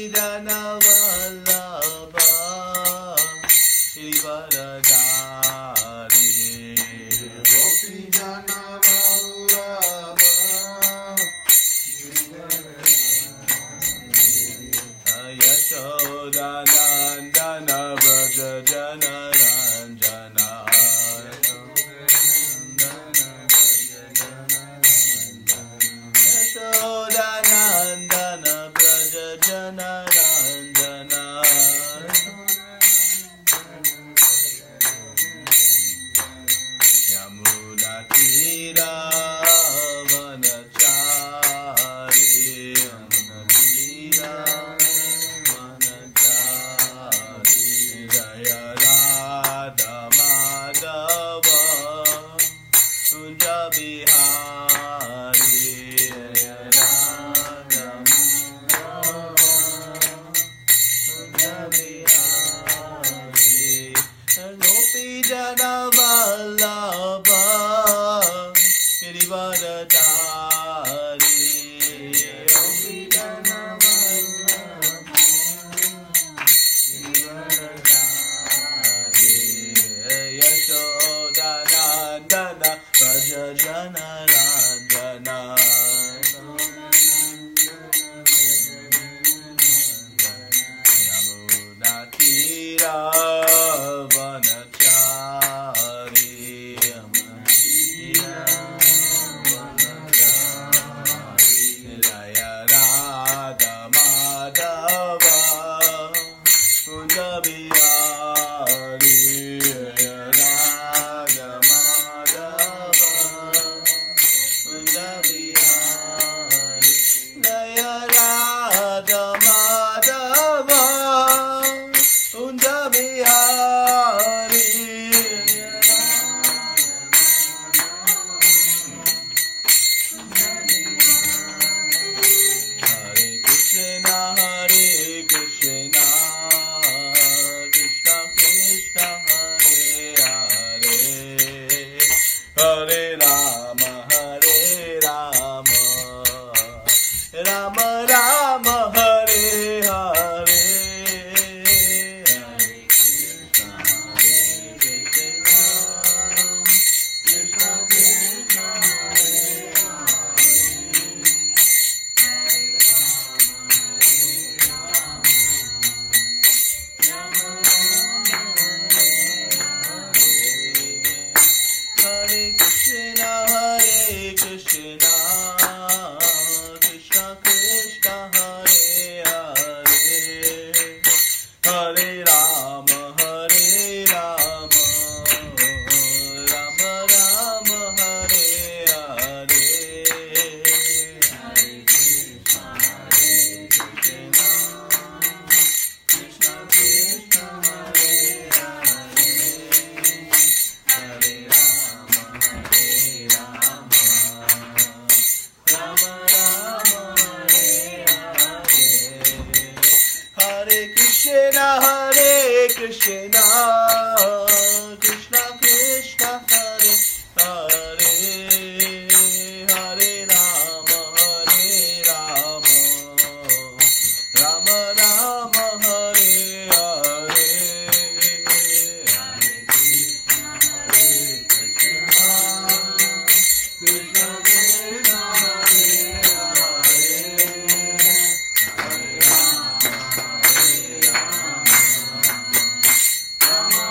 Gopijana Vallabha Shri Varadari Gopijana Vallabha Shri Varadari Yashodanandana Vraja Jana Ranjana Yashodanandana Vraja Jana Ranjana Yamuna Tira Vanachari Yamuna Tira Vanachari Jaya Radha Madhava Kunja Bihari Jaya Radha Madhava Kunja Bihari Gopijana Vallabha Shri Varadari Gopijana Vallabha Shri Varadari Yashodanandana Vraja Jana Ranjana Yamuna Tira Vanachari Yamuna Tira Vanachari Jaya Radha Madhava Kunja Bihari Jaya Radha Madhava Kunja Bihari Jaya Radha Madhava Kunja Bihari Hare Krishna Krishna Krishna Hare Hare Hare Rama Rama Rama Hare Hare Hare Krishna Krishna Krishna Hare Hare Hare Krishna Krishna Krishna Hare Hare Hare Rama Rama Rama Hare Hare Hare Krishna Krishna Krishna Hare Hare Hare Rama Rama Hare Hare Hare Krishna Krishna Krishna Hare Hare Hare Rama Rama Rama Hare Hare Hare Krishna Krishna Krishna Hare Hare Rama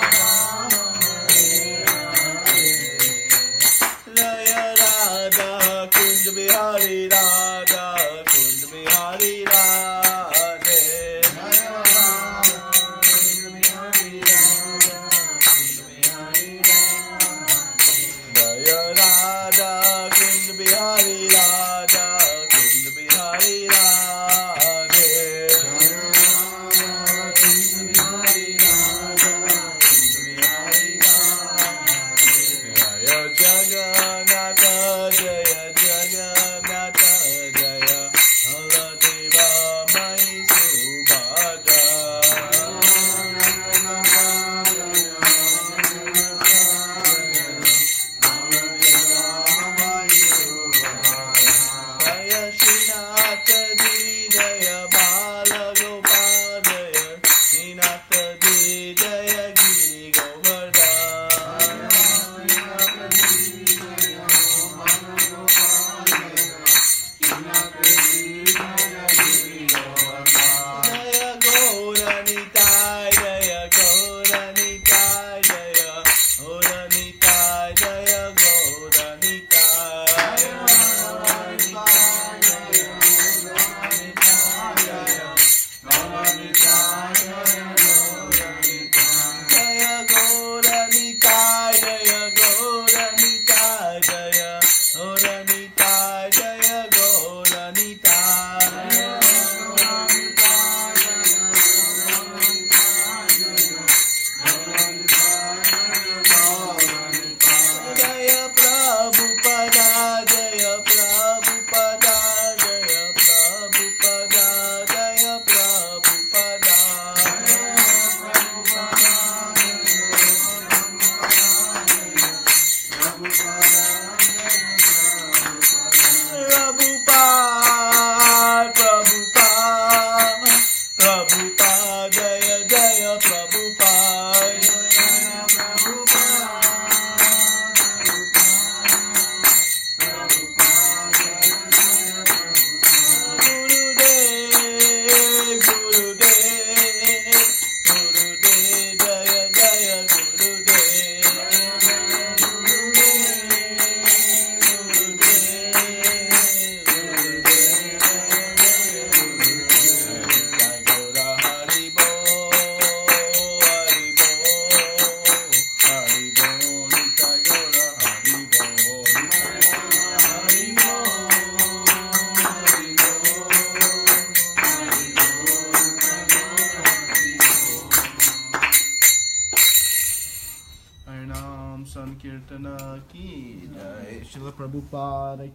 Sankirtana ki jai, Srila Prabhupada ki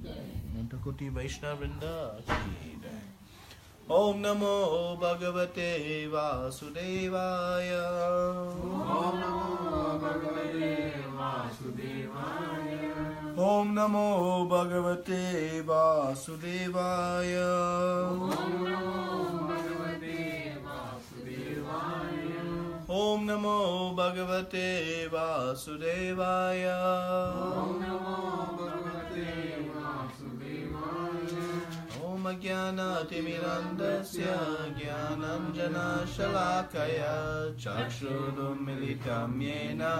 jai, Nantakoti Vaishnavrinda ki jai. Om Namo Bhagavate Vasudevaya. Om Namo Bhagavate Vasudevaya. Om Namo Bhagavate Vasudevaya. Om Namo Bhagavate Vasudevaya. Om Namo Bhagavate Vasudevaya. Om Namo Bhagavate Vasudevaya. Om Ajnanaatimirandasya Jnananjana Shalakaya Chakshurun Militam Yena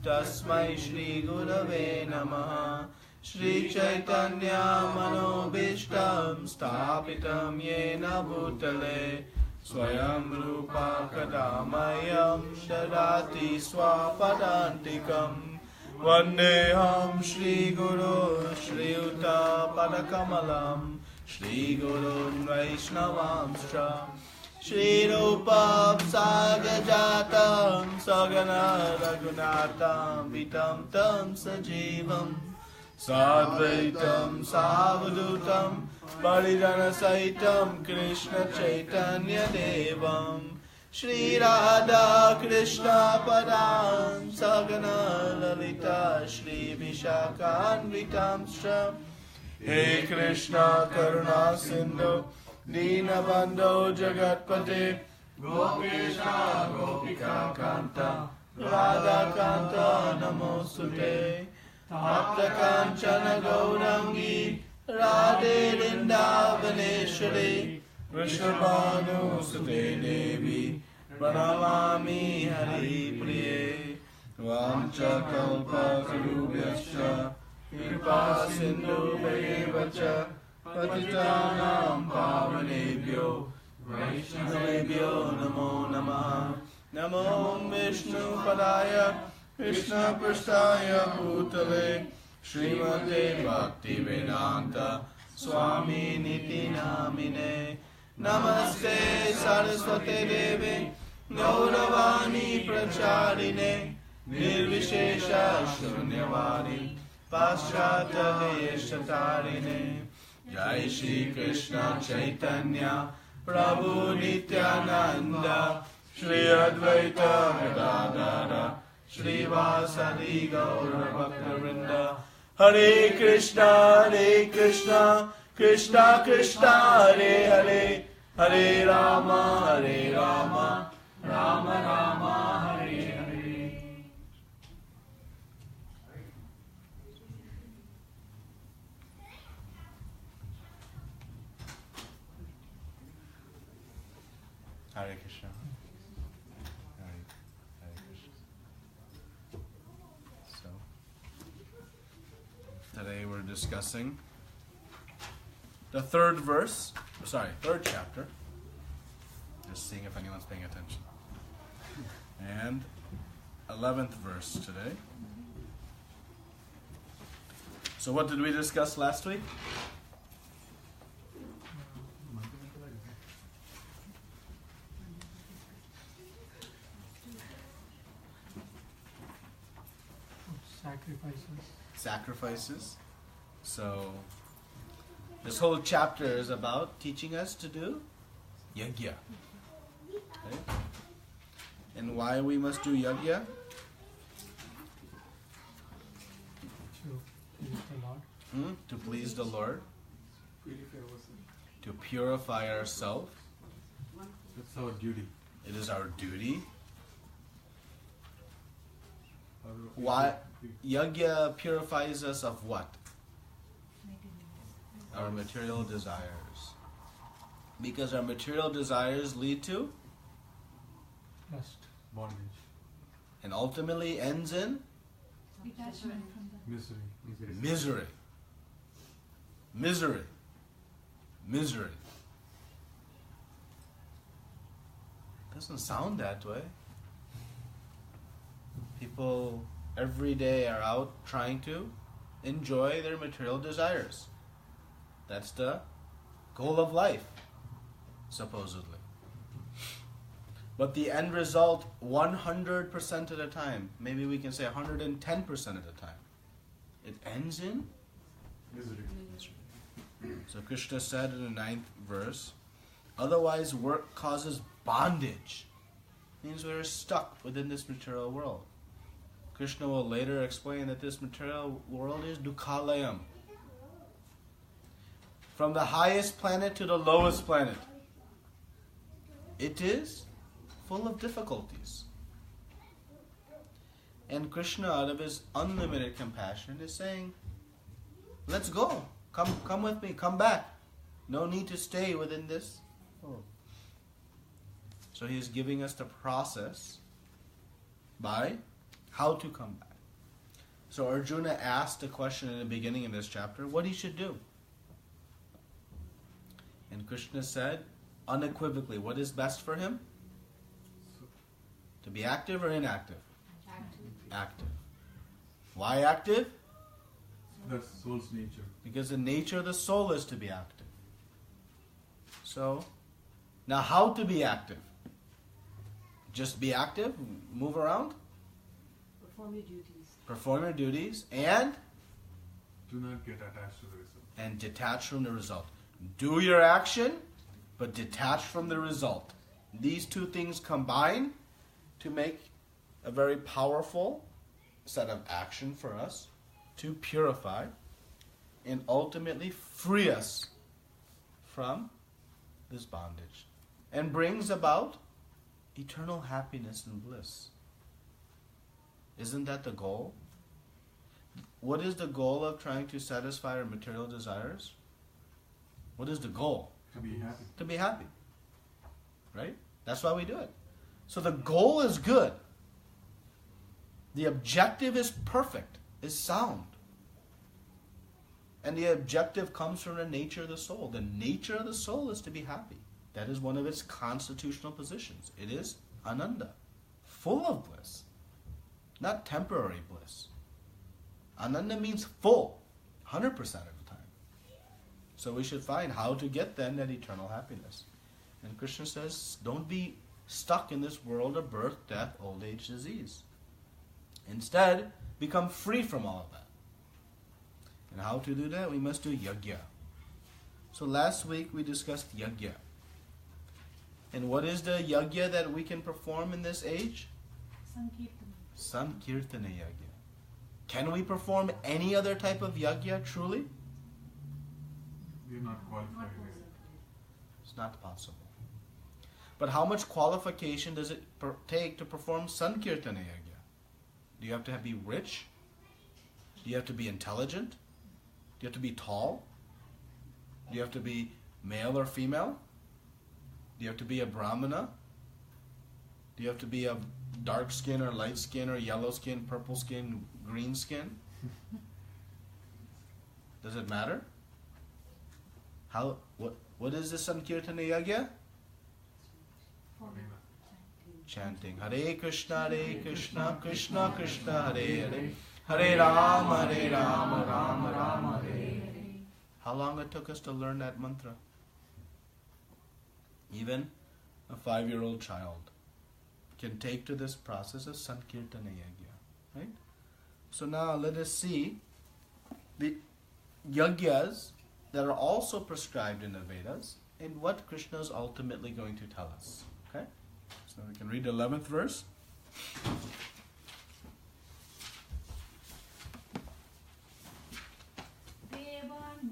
Tasmai Shri Gurave Namaha. Shri Chaitanya Manobishtam Stapitam Yena Bhutale Swayam Rupa Kadamayam Dadati Swapadantikam. Vandeham Shri Guru Shri Uta Padakamalam Shri Guru Vaishnavamscha Shri Rupa Sagajatam Sagana Raghunatam Vitam Tam Sajivam Sadvaitam Savadutam Parijana Saitam Krishna Chaitanya Devam Shri Radha Krishna Padam Sagana Lalita Shri Vishakhanvitam Shra. He Krishna Karuna Sindhu Dinabandho Jagatpate Gopesha Gopika Kanta Radha Kanta Namosute Tapta Kanchana Gaurangi Radhe Vrindavaneshwari Vrishabhanu Sute Devi Pranamami Hari Priye Vancha Kalpa Tarubhyascha Kripa Sindhu Bhagavacha Patitanam Pavanebhyo Vaishnavebhyo Namo Namaha. Namo Vishnu Padaya Krishna Prasthaya Bhutale Srimate Bhaktivedanta Swami Niti Namine. Namaste Saraswate Deve Gauravani Pracharine Nirvishesha Shunyavadi Paschata Deshatarine. Jai Shri Krishna Chaitanya Prabhu Nityananda Shri Advaita Gadadara Shri Vasadi Gaura Bhaktivinoda. Hare Krishna Krishna Krishna Hare Hare Hare Rama Rama Rama Hare Hare. Hare Krishna. Hare Krishna. So, today we're discussing the third chapter. Just seeing if anyone's paying attention. And 11th verse today. So what did we discuss last week? Sacrifices. So this whole chapter is about teaching us to do yajna. Okay? And why we must do yajna? To please the Lord. To purify ourselves. That's our duty. It is our duty. Why? Yajna purifies us of what? Our material desires. Because our material desires lead to? Lust. Bondage. And ultimately ends in? Detachment from the Misery. Doesn't sound that way. People every day are out trying to enjoy their material desires. That's the goal of life, supposedly. But the end result, 100% of the time, maybe we can say 110% of the time, it ends in Misery. So Krishna said in the 9th verse, otherwise work causes bondage. Means we're stuck within this material world. Krishna will later explain that this material world is dukhalayam. From the highest planet to the lowest planet. It is full of difficulties. And Krishna, out of his unlimited compassion, is saying, let's go. Come with me. Come back. No need to stay within this world. So he is giving us the process by how to come back. So Arjuna asked a question in the beginning of this chapter, what he should do. And Krishna said, unequivocally, what is best for him? To be active or inactive? Active. Why active? That's soul's nature. Because the nature of the soul is to be active. So, now how to be active? Just be active? Move around? Perform your duties. Perform your duties and? Do not get attached to the result. And detach from the result. Do your action, but detach from the result. These two things combine to make a very powerful set of action for us to purify and ultimately free us from this bondage and brings about eternal happiness and bliss. Isn't that the goal? What is the goal of trying to satisfy our material desires? What is the goal? To be happy. To be happy. Right? That's why we do it. So the goal is good. The objective is perfect, is sound. And the objective comes from the nature of the soul. The nature of the soul is to be happy. That is one of its constitutional positions. It is ananda, full of bliss, not temporary bliss. Ananda means full, 100% of the time. So we should find how to get then that eternal happiness. And Krishna says, don't be stuck in this world of birth, death, old age, disease. Instead, become free from all of that. And how to do that? We must do yajna. So last week we discussed yajna. And what is the yajna that we can perform in this age? Sankirtana yajna. Can we perform any other type of yajna truly? We are not qualified. It's not possible. But how much qualification does it take to perform Sankirtana yajna? Do you have to be rich? Do you have to be intelligent? Do you have to be tall? Do you have to be male or female? Do you have to be a brahmana? Do you have to be a dark skin or light skin or yellow skin, purple skin, green skin? Does it matter? What is the Sankirtana yajna? Chanting Hare Krishna, Krishna Krishna, Hare Hare, Hare Rama, Rama Rama, Hare Hare. How long it took us to learn that mantra? Even a 5-year-old child can take to this process of Sankirtana yajna. Right? So now let us see the yajnas that are also prescribed in the Vedas and what Krishna is ultimately going to tell us. Okay? So we can read the 11th verse. Devan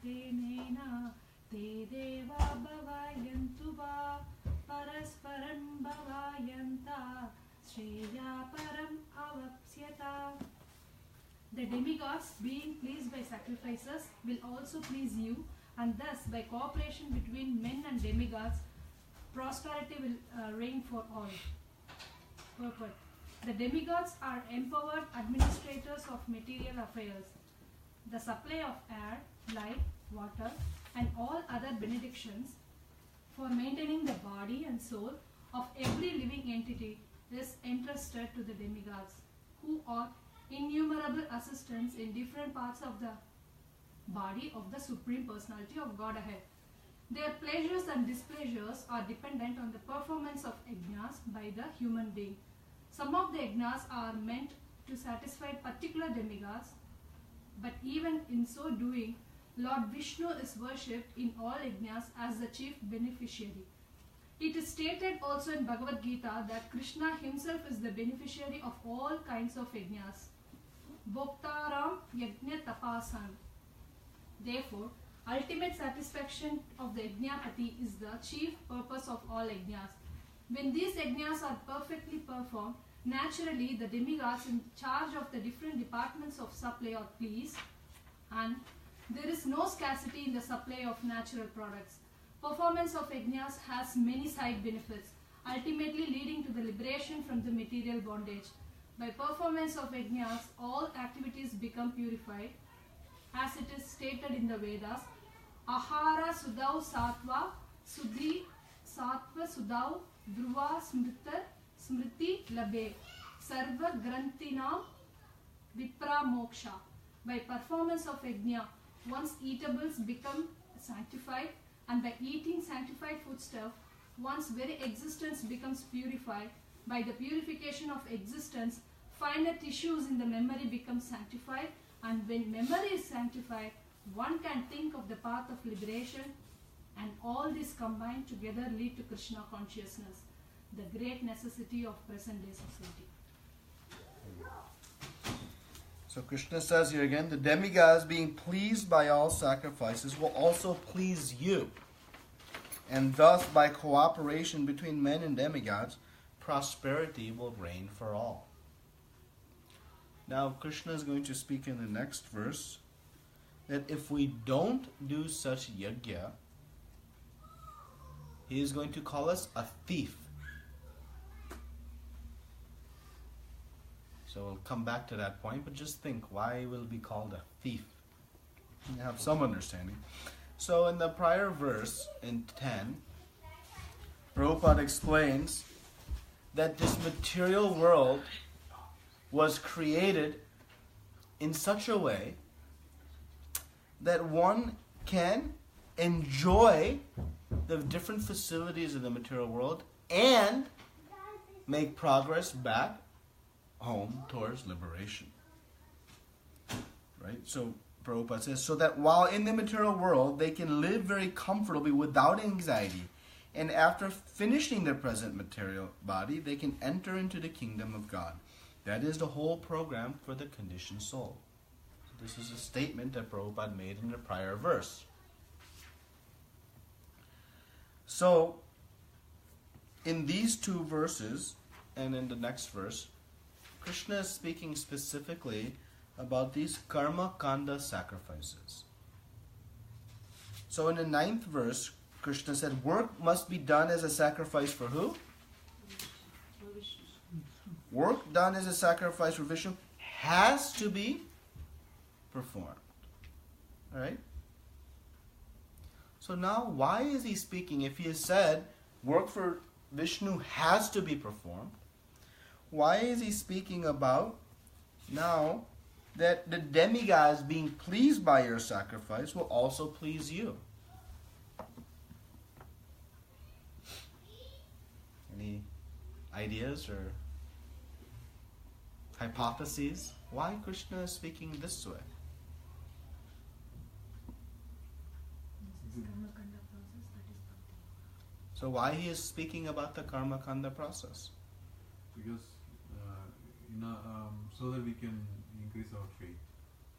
bhavayatanena, deva bhavayantu, parasparam bhavayantah, sreyah param avapsyatha. The demigods, being pleased by sacrifices, will also please you, and thus by cooperation between men and demigods, prosperity will reign for all. Purport. The demigods are empowered administrators of material affairs. The supply of air, light, water, and all other benedictions for maintaining the body and soul of every living entity is entrusted to the demigods, who are innumerable assistants in different parts of the body of the Supreme Personality of Godhead. Their pleasures and displeasures are dependent on the performance of yajnas by the human being. Some of the yajnas are meant to satisfy particular demigods, but even in so doing, Lord Vishnu is worshipped in all yajnas as the chief beneficiary. It is stated also in Bhagavad Gita that Krishna himself is the beneficiary of all kinds of yajnas. Bhoktaram yajna tapasan. Therefore, ultimate satisfaction of the yajnapati is the chief purpose of all yajnas. When these yajnas are perfectly performed, naturally the demigods in charge of the different departments of supply are pleased, and there is no scarcity in the supply of natural products. Performance of yajnas has many side benefits, ultimately leading to the liberation from the material bondage. By performance of yajnas, all activities become purified. As it is stated in the Vedas, Ahara Sudau Sattva Sudhi Sattva Sudau Dhruva Smriti Labe Sarva Grantinam Vipra Moksha. By performance of yajna, one's eatables become sanctified, and by eating sanctified foodstuff, one's very existence becomes purified. By the purification of existence, finer tissues in the memory become sanctified, and when memory is sanctified, one can think of the path of liberation, and all this combined together lead to Krishna consciousness, the great necessity of present day society. So Krishna says here again, the demigods being pleased by all sacrifices will also please you. And thus, by cooperation between men and demigods, prosperity will reign for all. Now, Krishna is going to speak in the next verse that if we don't do such yajna, he is going to call us a thief. So we'll come back to that point, but just think, why will be called a thief? You have some understanding. So in the prior verse, in 10, Prabhupada explains that this material world was created in such a way that one can enjoy the different facilities of the material world and make progress back home towards liberation. Right? So Prabhupada says, so that while in the material world they can live very comfortably without anxiety, and after finishing their present material body, they can enter into the kingdom of God. That is the whole program for the conditioned soul. So this is a statement that Prabhupada made in the prior verse. So, in these two verses, and in the next verse, Krishna is speaking specifically about these karma kanda sacrifices. So in the 9th verse, Krishna said, work must be done as a sacrifice for who? Work done as a sacrifice for Vishnu has to be performed. Alright? So now, why is he speaking? If he has said, work for Vishnu has to be performed, why is he speaking about now that the demigods being pleased by your sacrifice will also please you? Any ideas or hypotheses? Why Krishna is speaking this way? So why he is speaking about the karma kanda process? Because so that we can increase our faith,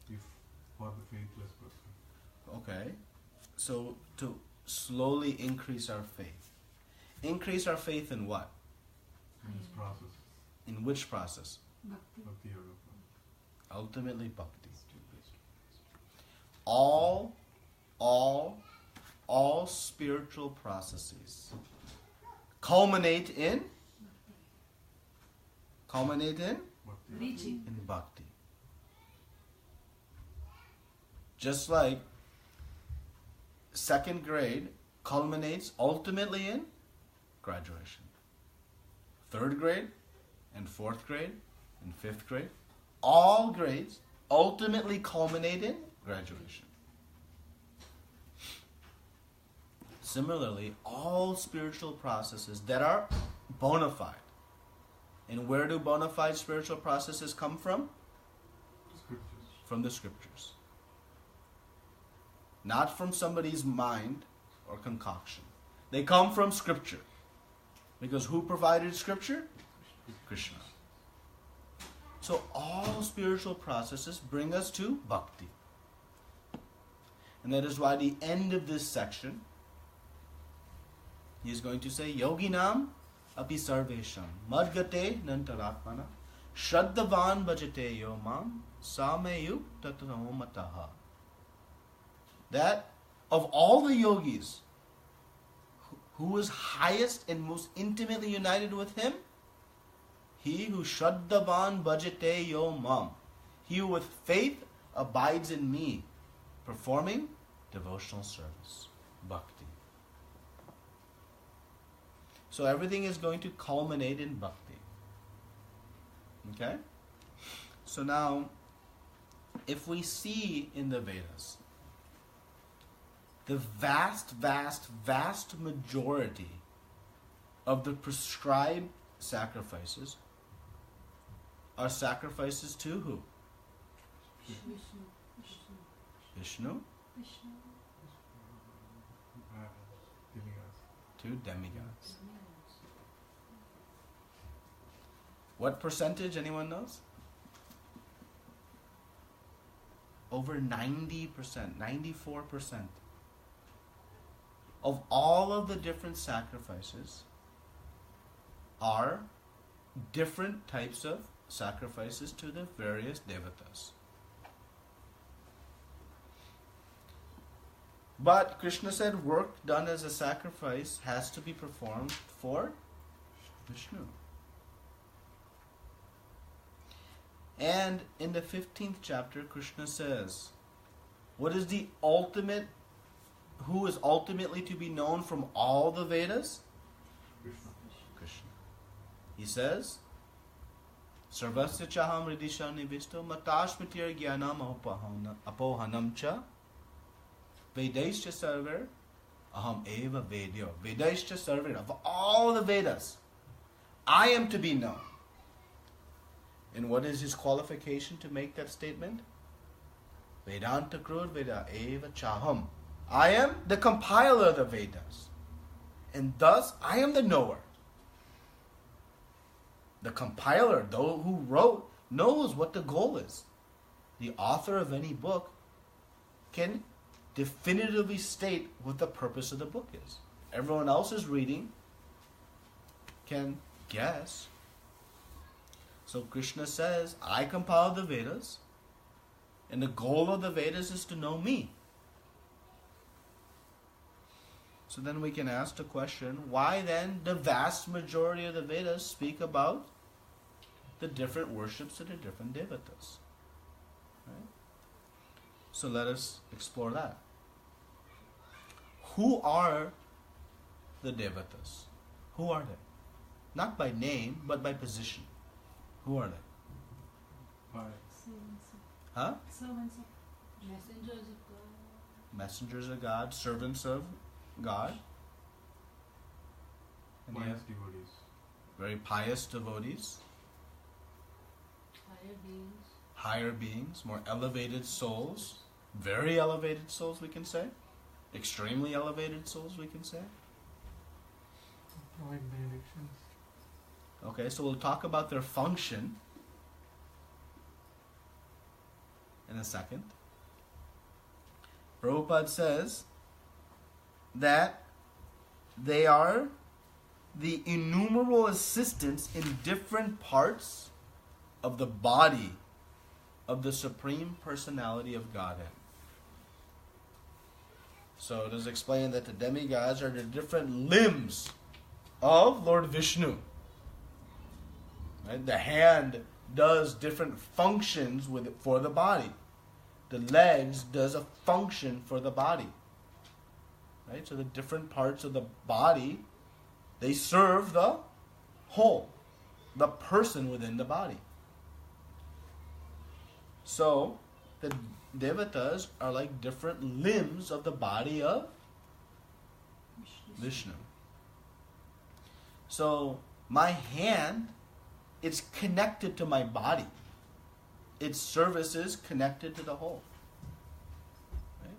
if for the faithless person. Okay, so to slowly increase our faith. Increase our faith in what? In this process, In which process? Bhakti. Bhakti Yoga. Ultimately bhakti. All spiritual processes culminate in Bhakti. Reaching. in bhakti. Just like second grade culminates ultimately in graduation. Third grade and fourth grade and fifth grade, all grades ultimately culminate in graduation. Similarly, all spiritual processes that are bona fide. And where do bona fide spiritual processes come from? Scriptures. From the scriptures. Not from somebody's mind or concoction. They come from scripture. Because who provided scripture? Krishna. So all spiritual processes bring us to bhakti. And that is why the end of this section, he is going to say, Yoginam api sarvesham madgate nantaratmana shraddhavan bhajate yo mam sameyu tatanamataha. That of all the yogis, who is highest and most intimately united with him? He who shraddhavan bhajate yo mam. He who with faith abides in me, performing devotional service, bhakti. So everything is going to culminate in bhakti. Okay? So now, if we see in the Vedas, the vast majority of the prescribed sacrifices are sacrifices to who? Vishnu. Demigods. To demigods. What percentage, anyone knows? Over 90%, 94% of all of the different sacrifices are different types of sacrifices to the various devatas. But Krishna said work done as a sacrifice has to be performed for Vishnu. And in the 15th chapter, Krishna says, what is the ultimate, who is ultimately to be known from all the Vedas? Krishna. Krishna. He says, Sarvasya chaham ridisha nivisto matashmitir jnanam apohanam cha Vedaischa sarver aham eva vedyo. Vedaischa sarver. Of all the Vedas, I am to be known. And what is his qualification to make that statement? Vedanta krud veda eva chaham. I am the compiler of the Vedas. And thus, I am the knower. The compiler, though who wrote, knows what the goal is. The author of any book can definitively state what the purpose of the book is. Everyone else is reading can guess. So Krishna says, I compiled the Vedas, and the goal of the Vedas is to know me. So then we can ask the question, why then the vast majority of the Vedas speak about the different worships of the different devatas? Right? So let us explore that. Who are the devatas? Who are they? Not by name, but by position. Who are they? By Huh? Servants of Messengers of God. Messengers of God, servants of God. And pious devotees. very pious devotees, Higher beings. higher beings, more elevated souls, very elevated souls we can say, extremely elevated souls we can say. Provide benedictions. Okay, so we'll talk about their function in a second. Prabhupada says that they are the innumerable assistants in different parts of the body of the Supreme Personality of Godhead. So it is explained that the demigods are the different limbs of Lord Vishnu. Right? The hand does different functions for the body. The legs does a function for the body. Right? So the different parts of the body, they serve the whole, the person within the body. So the devatas are like different limbs of the body of Vishnu. So my hand, it's connected to my body. Its service is connected to the whole. Right?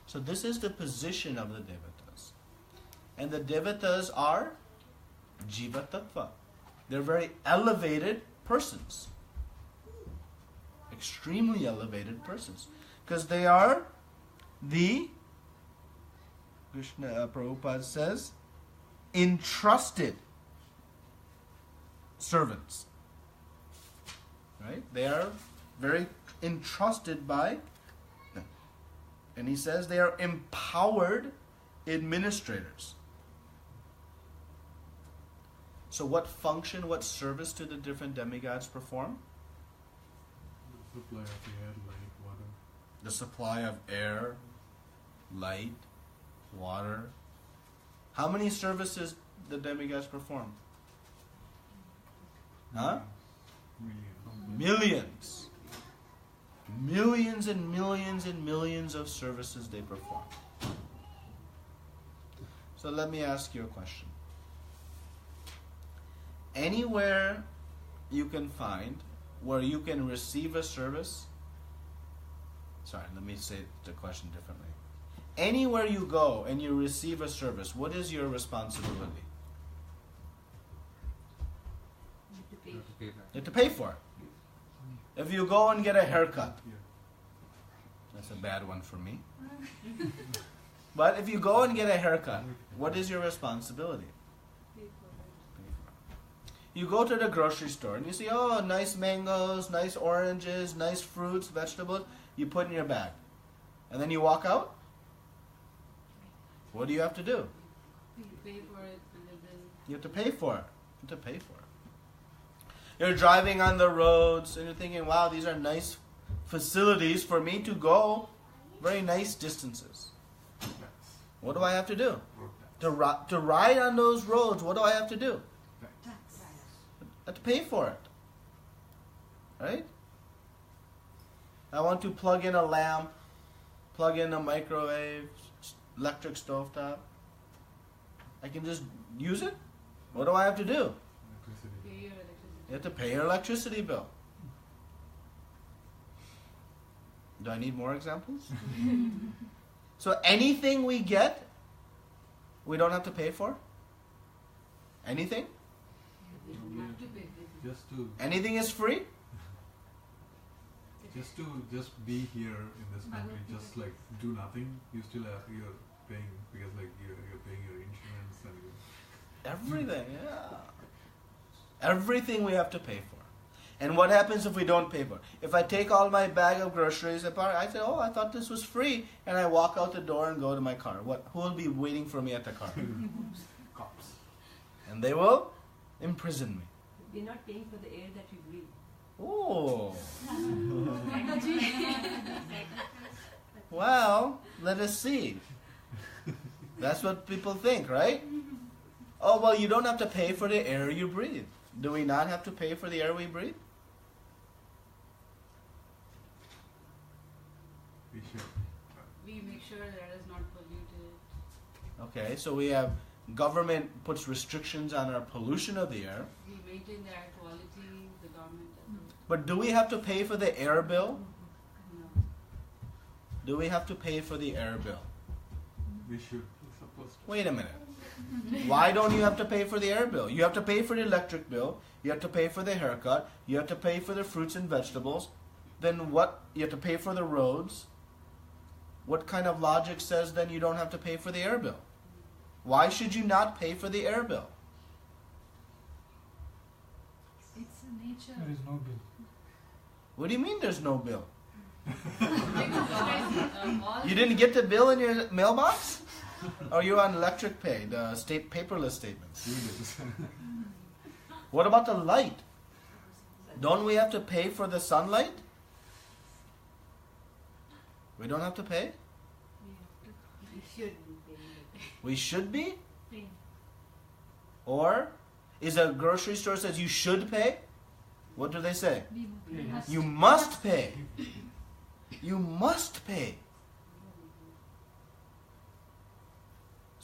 So this is the position of the devatas. And the devatas are jiva tattva. They're very elevated persons. Extremely elevated persons. Because they are the, Krishna Prabhupada says, entrusted servants. Right? They are very entrusted by them. And he says they are empowered administrators. So what function, what service do the different demigods perform? The supply of air, light, water. The supply of air, light, water. How many services the demigods perform? Huh? Millions. Millions and millions and millions of services they perform. So let me ask you a question. Anywhere you can find where you can receive a service, sorry, let me say the question differently. Anywhere you go and you receive a service, what is your responsibility? You have to pay for it. If you go and get a haircut, that's a bad one for me. But if you go and get a haircut, what is your responsibility? You go to the grocery store and you see, oh, nice mangoes, nice oranges, nice fruits, vegetables. You put in your bag. And then you walk out. What do you have to do? You pay for it and then You have to pay for it. You have to pay for it. You're driving on the roads and you're thinking, wow, these are nice facilities for me to go very nice distances. What do I have to do? To ride on those roads, what do I have to do? I have to pay for it. Right? I want to plug in a lamp, plug in a microwave, electric stovetop. I can just use it? What do I have to do? pay your electricity. You have to pay your electricity bill. Do I need more examples? So anything we get, we don't have to pay for? Anything? You don't have to pay for it. Just to Anything is free? just be here in this country, just like do nothing, you still have, you're paying, because like you're paying your insurance and Everything, yeah. Everything we have to pay for. And what happens if we don't pay for it? If I take all my bag of groceries apart, I say, oh, I thought this was free, and I walk out the door and go to my car. Who will be waiting for me at the car? cops. And they will imprison me. We're not paying for the air that we breathe. Oh. Well, let us see. That's what people think, right? Oh, well, you don't have to pay for the air you breathe. Do we not have to pay for the air we breathe? We should. We make sure that it is not polluted. Okay, so we have government puts restrictions on our pollution of the air. We maintain the air quality, the government does it. But do we have to pay for the air bill? No. Do we have to pay for the air bill? We should. We're supposed to. Wait a minute. Why don't you have to pay for the air bill? You have to pay for the electric bill. You have to pay for the haircut. You have to pay for the fruits and vegetables. Then what? You have to pay for the roads. What kind of logic says then you don't have to pay for the air bill? Why should you not pay for the air bill? It's a nature. There is no bill. What do you mean there's no bill? All You didn't get the bill in your mailbox? Or you're on electric pay, the state paperless statements? What about the light? Don't we have to pay for the sunlight? We don't have to pay? We should be paying it. We should be? Pain. Or is a grocery store says you should pay? What do they say? We must. You must pay. You must pay.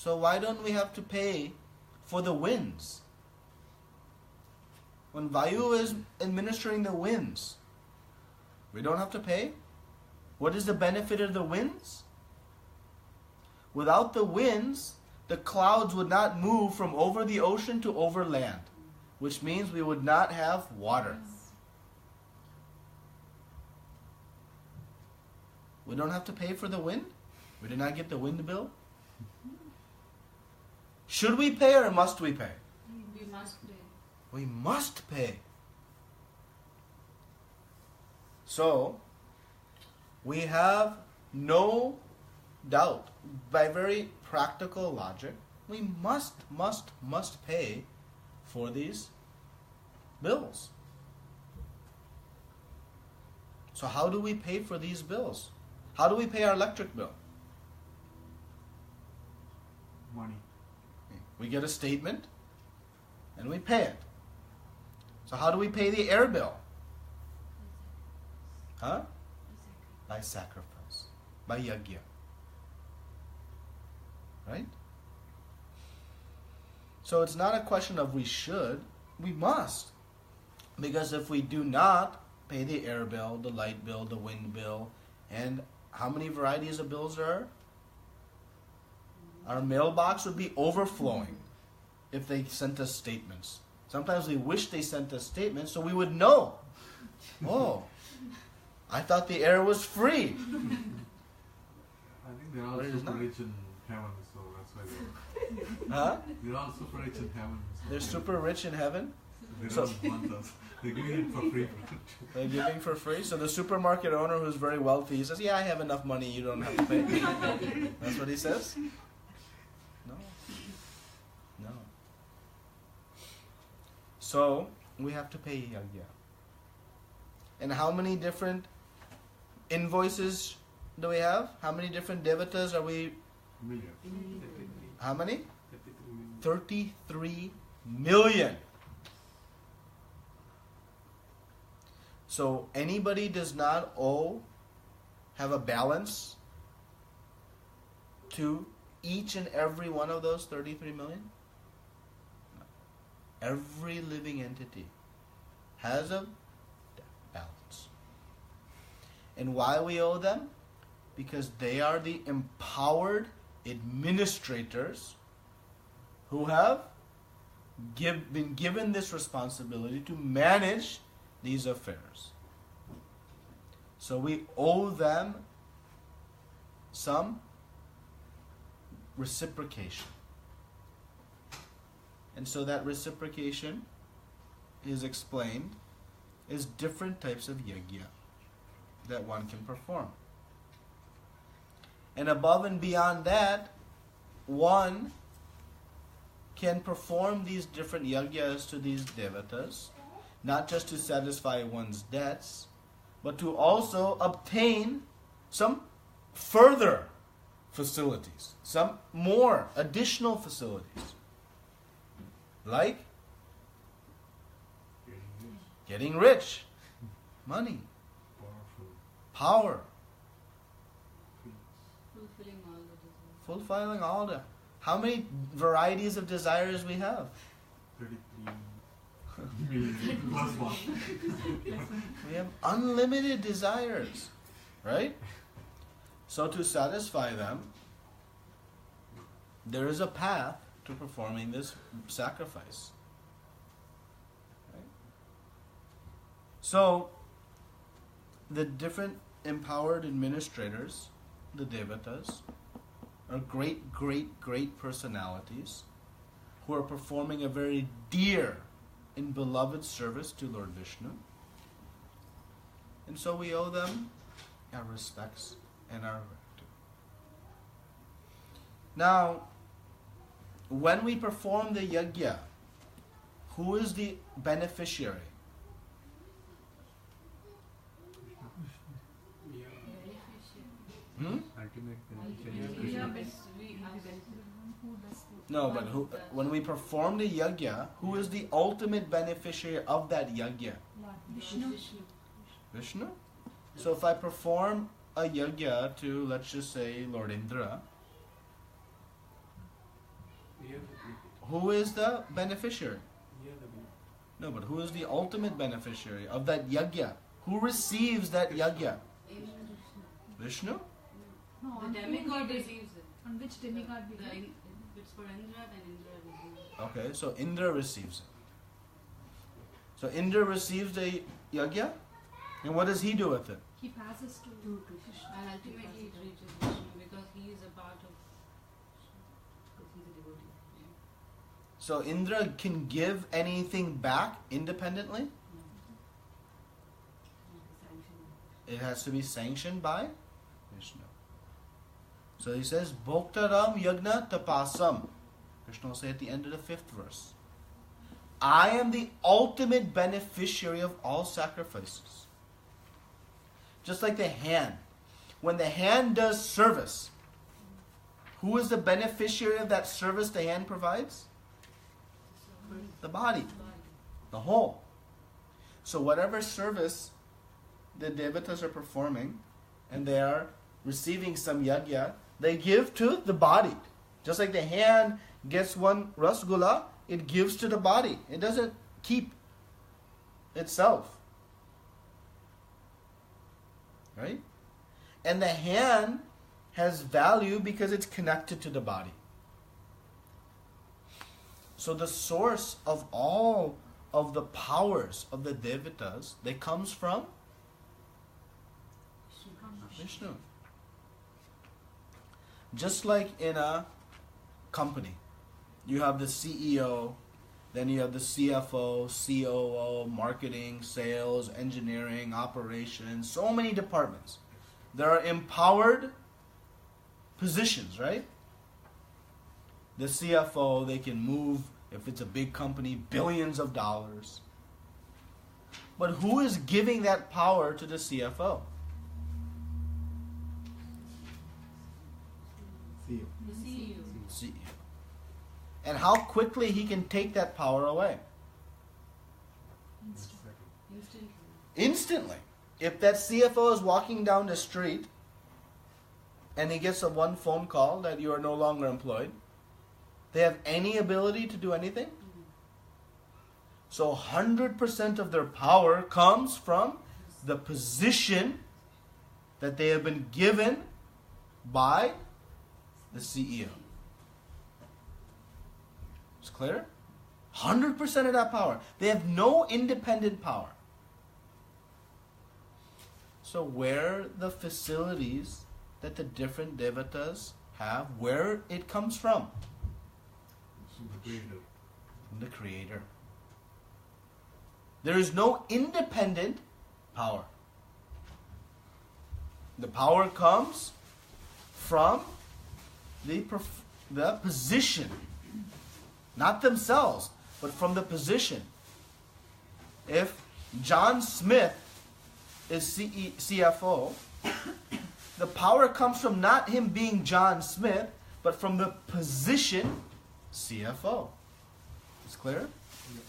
So why don't we have to pay for the winds? When Vayu is administering the winds, we don't have to pay? What is the benefit of the winds? Without the winds, the clouds would not move from over the ocean to over land, which means we would not have water. We don't have to pay for the wind? We did not get the wind bill? Should we pay or must we pay? We must pay. We must pay. So, we have no doubt, by very practical logic, we must pay for these bills. So how do we pay for these bills? How do we pay our electric bill? Money. We get a statement and we pay it. So how do we pay the air bill? Huh? By sacrifice. By yajna. Right? So it's not a question of we should, we must. Because if we do not pay the air bill, the light bill, the wind bill, and how many varieties of bills there are? Our mailbox would be overflowing if they sent us statements. Sometimes we wish they sent us statements so we would know. Oh, I thought the air was free. I think they're all But it is super not. rich in heaven, so that's why Huh? they're all super rich in heaven. So They're super rich in heaven. They So- don't want us. They're giving it for free. They're giving for free. So the supermarket owner who's very wealthy, he says, yeah, I have enough money, you don't have to pay. That's what he says? No. No. So, we have to pay yajna. And how many different invoices do we have? How many different devatas are we? Million. How many? 33 million. So anybody does not have a balance to each and every one of those 33 million? No. Every living entity has a balance. And why we owe them? Because they are the empowered administrators who have been given this responsibility to manage these affairs. So we owe them some reciprocation. And so that reciprocation is explained as different types of yajna that one can perform. And above and beyond that, one can perform these different yajnas to these devatas, not just to satisfy one's debts, but to also obtain some further facilities, some more additional facilities, like getting rich, money, Powerful. power, Fulfilling all the desires. fulfilling all the... How many varieties of desires we have? 33 million plus one. We have unlimited desires, right? So to satisfy them, there is a path to performing this sacrifice. Right? So, the different empowered administrators, the devatas, are great, great, great personalities who are performing a very dear and beloved service to Lord Vishnu. And so we owe them our respects and our gratitude. Now, when we perform the yajna, who is the beneficiary? Hmm? Ultimate We beneficiary. have been- we have No, but who, when we perform the yajna, who is the ultimate beneficiary of that yajna? Vishnu. Vishnu? So if I perform a yajna to, let's just say, Lord Indra, Who is the beneficiary? No, but who is the ultimate beneficiary of that yajna? Who receives that yajna? Vishnu? No, The on demigod whom we did? receives it. On which demigod we did? It's for Indra, then Indra receives it. Okay, so Indra receives it. So Indra receives the yajna, and what does he do with it? He passes to Krishna. And ultimately it reaches Vishnu because he is a part of. Because he's a devotee. So Indra can give anything back independently? It has to be sanctioned by Vishnu. So he says, Bhoktaram yagna tapasam. Krishna will say at the end of the 5th verse, I am the ultimate beneficiary of all sacrifices. Just like the hand. When the hand does service, who is the beneficiary of that service the hand provides? The body. The whole. So whatever service the devatas are performing, and they are receiving some yajna, they give to the body. Just like the hand gets one rasgulla, it gives to the body. It doesn't keep itself. Right? And the hand has value because it's connected to the body. So the source of all of the powers of the devatas, they comes from Vishnu. Just like in a company, you have the CEO, then you have the CFO, COO, marketing, sales, engineering, operations, so many departments. There are empowered positions, right? The CFO, they can move, if it's a big company, billions of dollars. But who is giving that power to the CFO? The CEO. CEO. And how quickly he can take that power away? Instantly. Instantly. If that CFO is walking down the street and he gets a one phone call that you are no longer employed, they have any ability to do anything? So 100% of their power comes from the position that they have been given by the CEO. It's clear? 100% of that power. They have no independent power. So where the facilities that the different devatas have, where it comes from? From the Creator. From the Creator. There is no independent power. The power comes from the position. Not themselves, but from the position. If John Smith is CFO, the power comes from not him being John Smith, but from the position CFO. It's clear? Yes.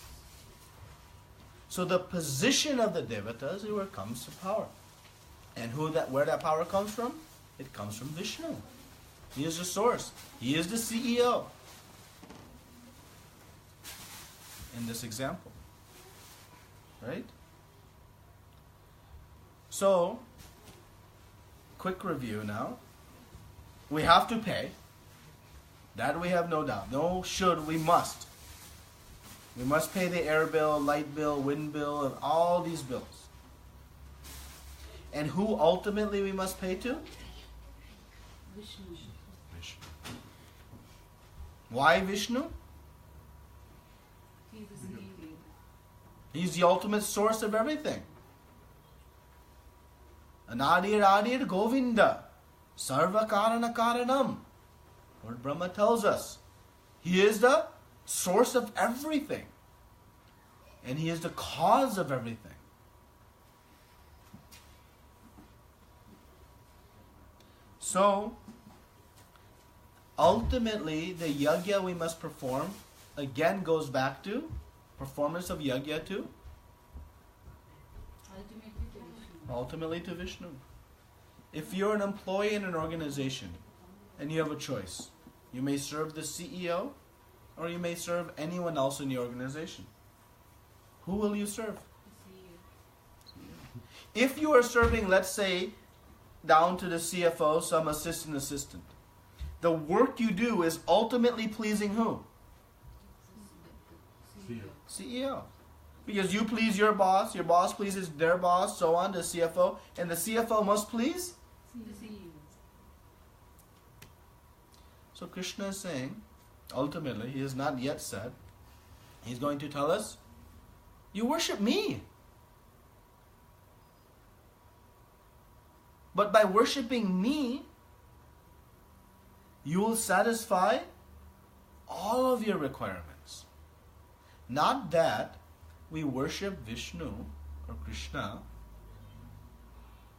So the position of the devatas is where it comes to power. And where that power comes from? It comes from Vishnu. He is the source. He is the CEO. In this example. Right? So, quick review now. We have to pay. That we have no doubt. No should, we must. We must pay the air bill, light bill, wind bill, and all these bills. And who ultimately we must pay to? Vishnu. Vishnu. Why Vishnu? He is the CEO. He's the ultimate source of everything. Anadir Adir Govinda. Sarva Karana Karanam. Lord Brahma tells us. He is the source of everything. And he is the cause of everything. So, ultimately, the yajna we must perform again goes back to performance of yajna to ultimately to Vishnu. If you're an employee in an organization and you have a choice, you may serve the CEO or you may serve anyone else in your organization. Who will you serve? If you are serving, let's say, down to the CFO, some assistant, the work you do is ultimately pleasing who? CEO. Because you please your boss pleases their boss, so on, the CFO, and the CFO must please? The CEO. So Krishna is saying, ultimately, he has not yet said, he's going to tell us, you worship me. But by worshipping me, you will satisfy all of your requirements. Not that we worship Vishnu or Krishna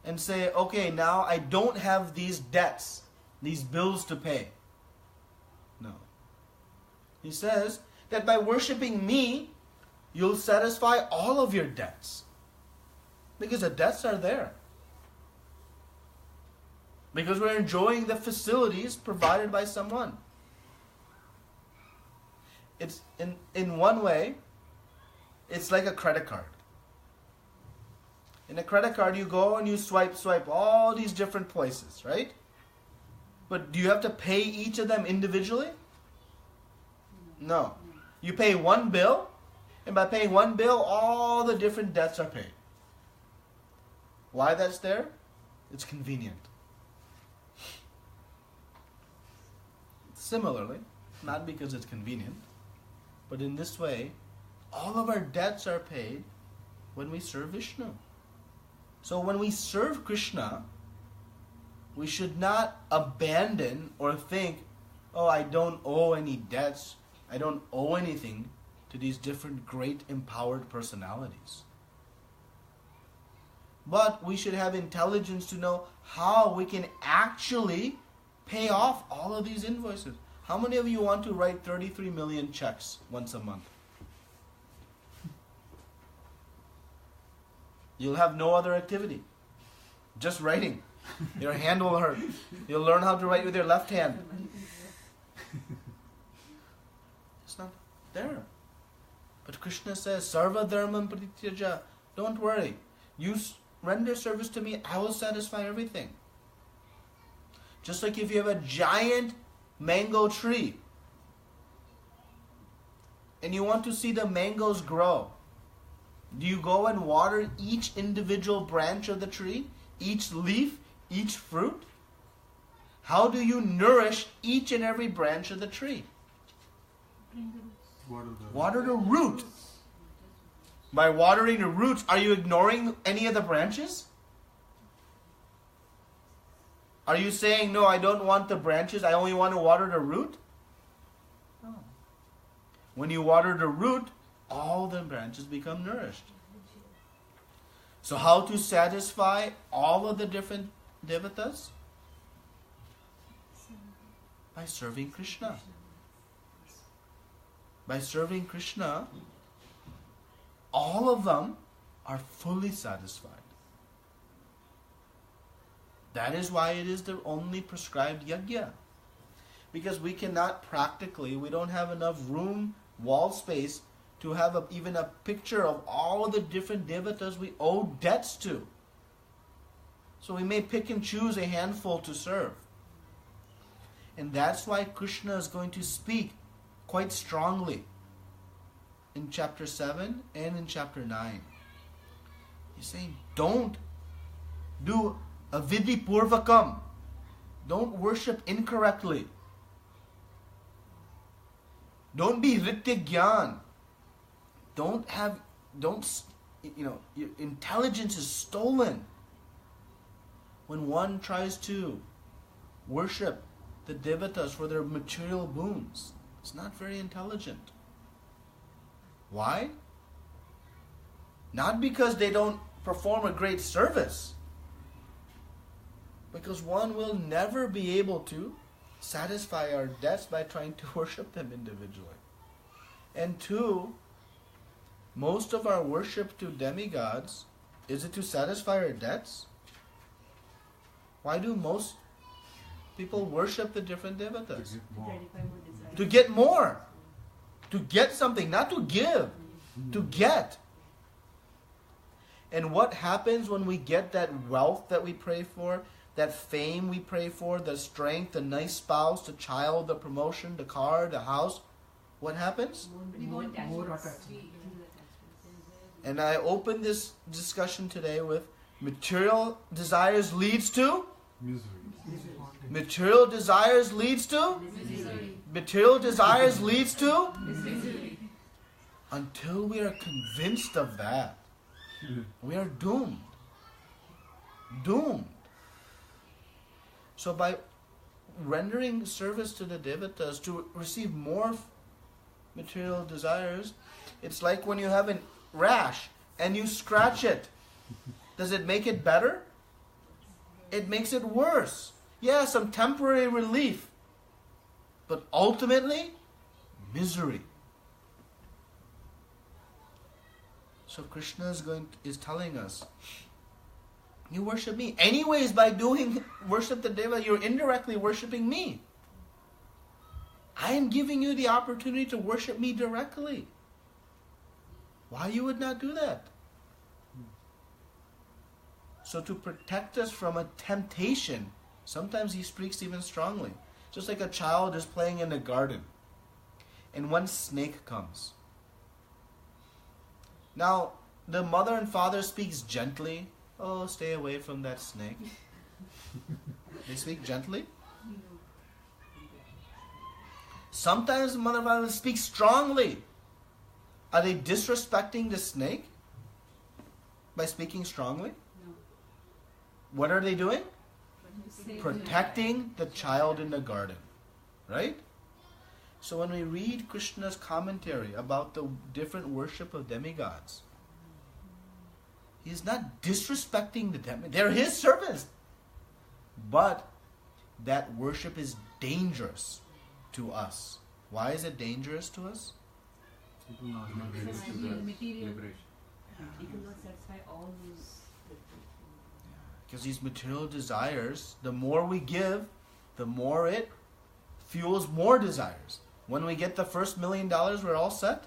and say, okay, now I don't have these debts, these bills to pay. No. He says that by worshipping me, you'll satisfy all of your debts. Because the debts are there. Because we're enjoying the facilities provided by someone. It's in one way, it's like a credit card. In a credit card, you go and you swipe all these different places, right? But do you have to pay each of them individually? No. You pay one bill, and by paying one bill, all the different debts are paid. Why that's there? It's convenient. Similarly, not because it's convenient, but in this way, all of our debts are paid when we serve Vishnu. So when we serve Krishna, we should not abandon or think, oh, I don't owe any debts, I don't owe anything to these different great empowered personalities. But we should have intelligence to know how we can actually pay off all of these invoices. How many of you want to write 33 million checks once a month? You'll have no other activity. Just writing. Your hand will hurt. You'll learn how to write with your left hand. It's not there. But Krishna says, Sarva dharmam prityaja. Don't worry. You render service to me, I will satisfy everything. Just like if you have a giant mango tree and you want to see the mangoes grow, do you go and water each individual branch of the tree, each leaf, each fruit? How do you nourish each and every branch of the tree? Water the root. By watering the roots, are you ignoring any of the branches? Are you saying, no, I don't want the branches, I only want to water the root? No. When you water the root, all the branches become nourished. So how to satisfy all of the different devatas? By serving Krishna. By serving Krishna, all of them are fully satisfied. That is why it is the only prescribed yajna. Because we cannot practically, we don't have enough room, wall space, to have even a picture of all the different devatas we owe debts to. So we may pick and choose a handful to serve. And that's why Krishna is going to speak quite strongly in chapter 7 and in chapter 9. He's saying, don't do avidhi purvakam. Don't worship incorrectly. Don't be ritya gyan. Your intelligence is stolen when one tries to worship the devatas for their material boons. It's not very intelligent. Why? Not because they don't perform a great service, because one will never be able to satisfy our debts by trying to worship them individually. And two, most of our worship to demigods, is it to satisfy our debts? Why do most people worship the different devatas? To get more. To get more. To get something, not to give. To get. And what happens when we get that wealth that we pray for, that fame we pray for, the strength, the nice spouse, the child, the promotion, the car, the house? What happens? More attachments. And I open this discussion today with material desires leads to? Misery. Material desires leads to? Material desires leads to? Until we are convinced of that, we are doomed. Doomed. So by rendering service to the devatas to receive more material desires, it's like when you have a rash and you scratch it. Does it make it better? It makes it worse. Yeah, some temporary relief. But ultimately, misery. So Krishna is telling us, you worship me. Anyways, by doing worship the deva, you're indirectly worshiping me. I am giving you the opportunity to worship me directly. Why you would not do that? So to protect us from a temptation, sometimes he speaks even strongly. Just like a child is playing in the garden, and one snake comes. Now, the mother and father speaks gently. Oh, stay away from that snake. They speak gently. Sometimes the mother and father speak strongly. Are they disrespecting the snake by speaking strongly? No. What are they doing? Protecting the child in the garden. Right? So when we read Krishna's commentary about the different worship of demigods, he's not disrespecting the demigods. They're his servants. But that worship is dangerous to us. Why is it dangerous to us? It will not liberate us to that Material. liberation. It will not satisfy all those. Because these material desires, the more we give, the more it fuels more desires. When we get the first $1 million, we're all set.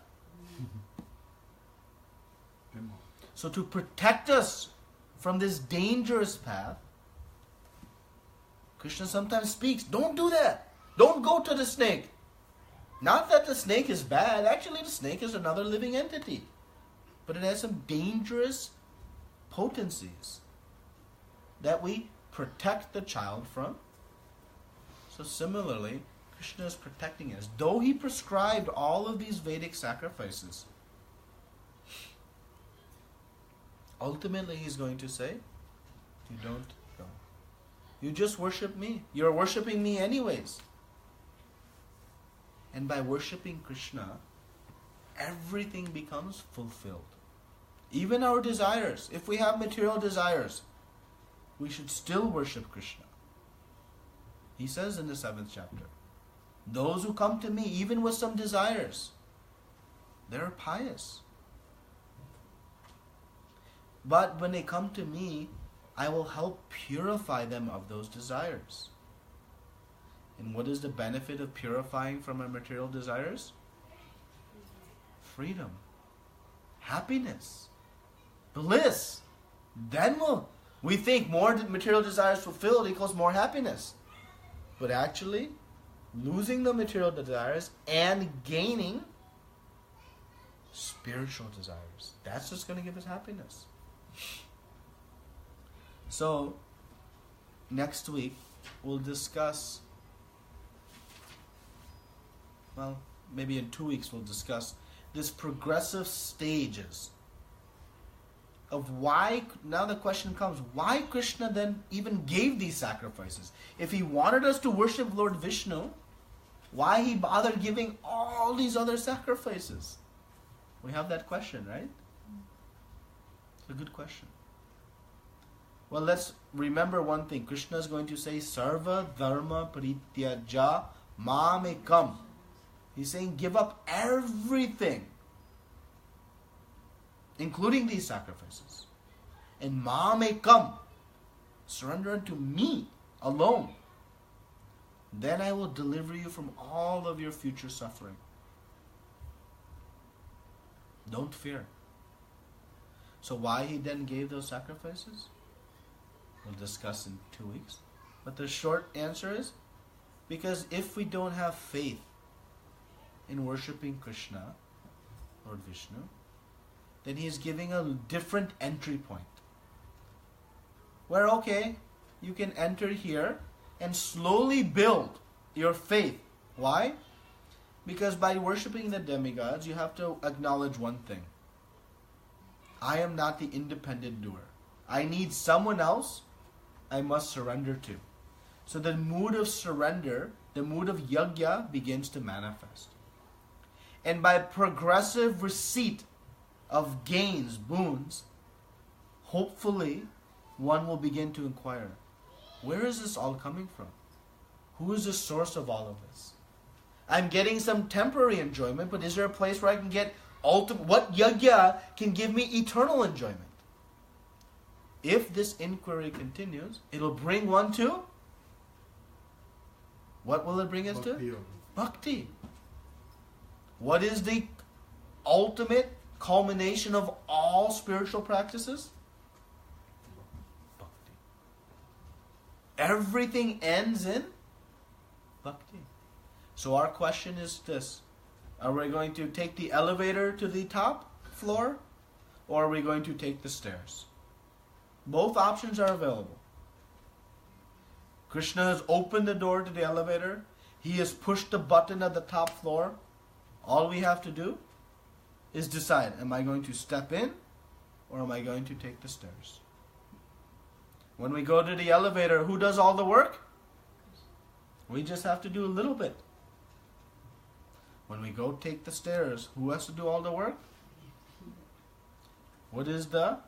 So to protect us from this dangerous path, Krishna sometimes speaks, don't do that. Don't go to the snake. Not that the snake is bad. Actually, the snake is another living entity. But it has some dangerous potencies that we protect the child from. So similarly, Krishna is protecting us. Though he prescribed all of these Vedic sacrifices, ultimately he's going to say, you don't go. You just worship me. You're worshipping me anyways. And by worshipping Krishna, everything becomes fulfilled. Even our desires. If we have material desires, we should still worship Krishna. He says in the 7th chapter, those who come to me, even with some desires, they're pious. But when they come to me, I will help purify them of those desires. And what is the benefit of purifying from our material desires? Freedom, happiness, bliss. Then we think more material desires fulfilled equals more happiness. But actually, losing the material desires and gaining spiritual desires, that's just going to give us happiness. So, next week, we'll discuss, well, maybe in 2 weeks we'll discuss this progressive stages of why, now the question comes, why Krishna then even gave these sacrifices? If he wanted us to worship Lord Vishnu, why he bothered giving all these other sacrifices? We have that question, right? It's a good question. Well, let's remember one thing. Krishna is going to say, Sarva dharma parityaja mamekam. He's saying, give up everything, including these sacrifices. And mamekam, surrender unto me alone. Then I will deliver you from all of your future suffering. Don't fear. So why he then gave those sacrifices? We'll discuss in 2 weeks. But the short answer is, because if we don't have faith in worshipping Krishna, Lord Vishnu, then he is giving a different entry point. Where, okay, you can enter here and slowly build your faith. Why? Because by worshipping the demigods, you have to acknowledge one thing. I am not the independent doer. I need someone else I must surrender to. So the mood of surrender, the mood of yajna begins to manifest. And by progressive receipt of gains, boons, hopefully one will begin to inquire, where is this all coming from? Who is the source of all of this? I'm getting some temporary enjoyment, but is there a place where I can get ultimate? What yajna can give me eternal enjoyment? If this inquiry continues, it'll bring one to, what will it bring us to? Bhakti. What is the ultimate culmination of all spiritual practices? Bhakti. Everything ends in Bhakti. So our question is this. Are we going to take the elevator to the top floor, or are we going to take the stairs? Both options are available. Krishna has opened the door to the elevator. He has pushed the button at the top floor. All we have to do is decide, am I going to step in or am I going to take the stairs? When we go to the elevator, who does all the work? We just have to do a little bit. When we go take the stairs, who has to do all the work? What is the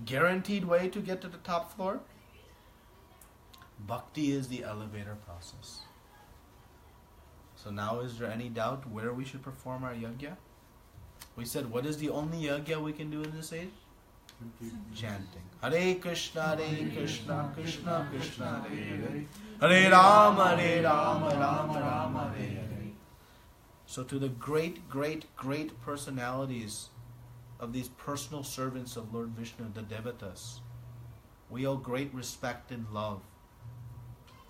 guaranteed way to get to the top floor? Bhakti is the elevator process. So now is there any doubt where we should perform our yajna? We said, what is the only yajna we can do in this age? Chanting. Hare Krishna, Krishna Krishna, Hare Hare. Hare Rama, Rama Rama, Hare Hare. So to the great personalities of these personal servants of Lord Vishnu, the devatas, we owe great respect and love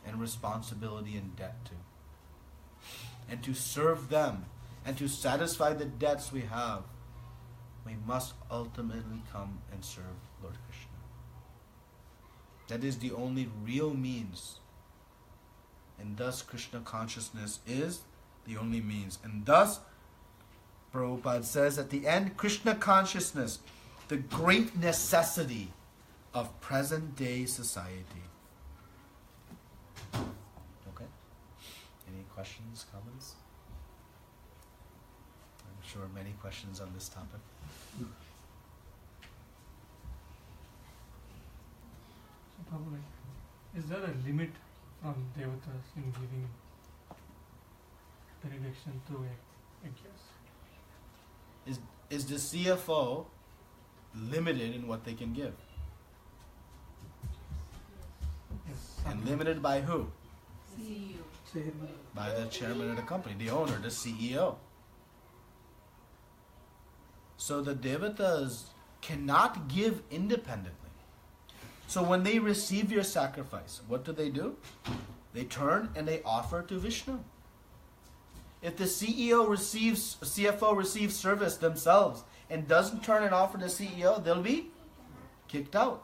and responsibility and debt to. And to serve them and to satisfy the debts we have, we must ultimately come and serve Lord Krishna. That is the only real means. And thus Krishna consciousness is the only means. And thus, Prabhupada says at the end, Krishna consciousness, the great necessity of present day society. Okay? Any questions, comments? I'm sure many questions on this topic. So probably, is there a limit from devatas in giving benediction through a guess? Is the CFO limited in what they can give? Yes. And limited by who? CEO. By the chairman of the company, the owner, the CEO. So the devatas cannot give independently. So when they receive your sacrifice, what do? They turn and they offer to Vishnu. If the CFO receives service themselves and doesn't turn and offer to the CEO, they'll be kicked out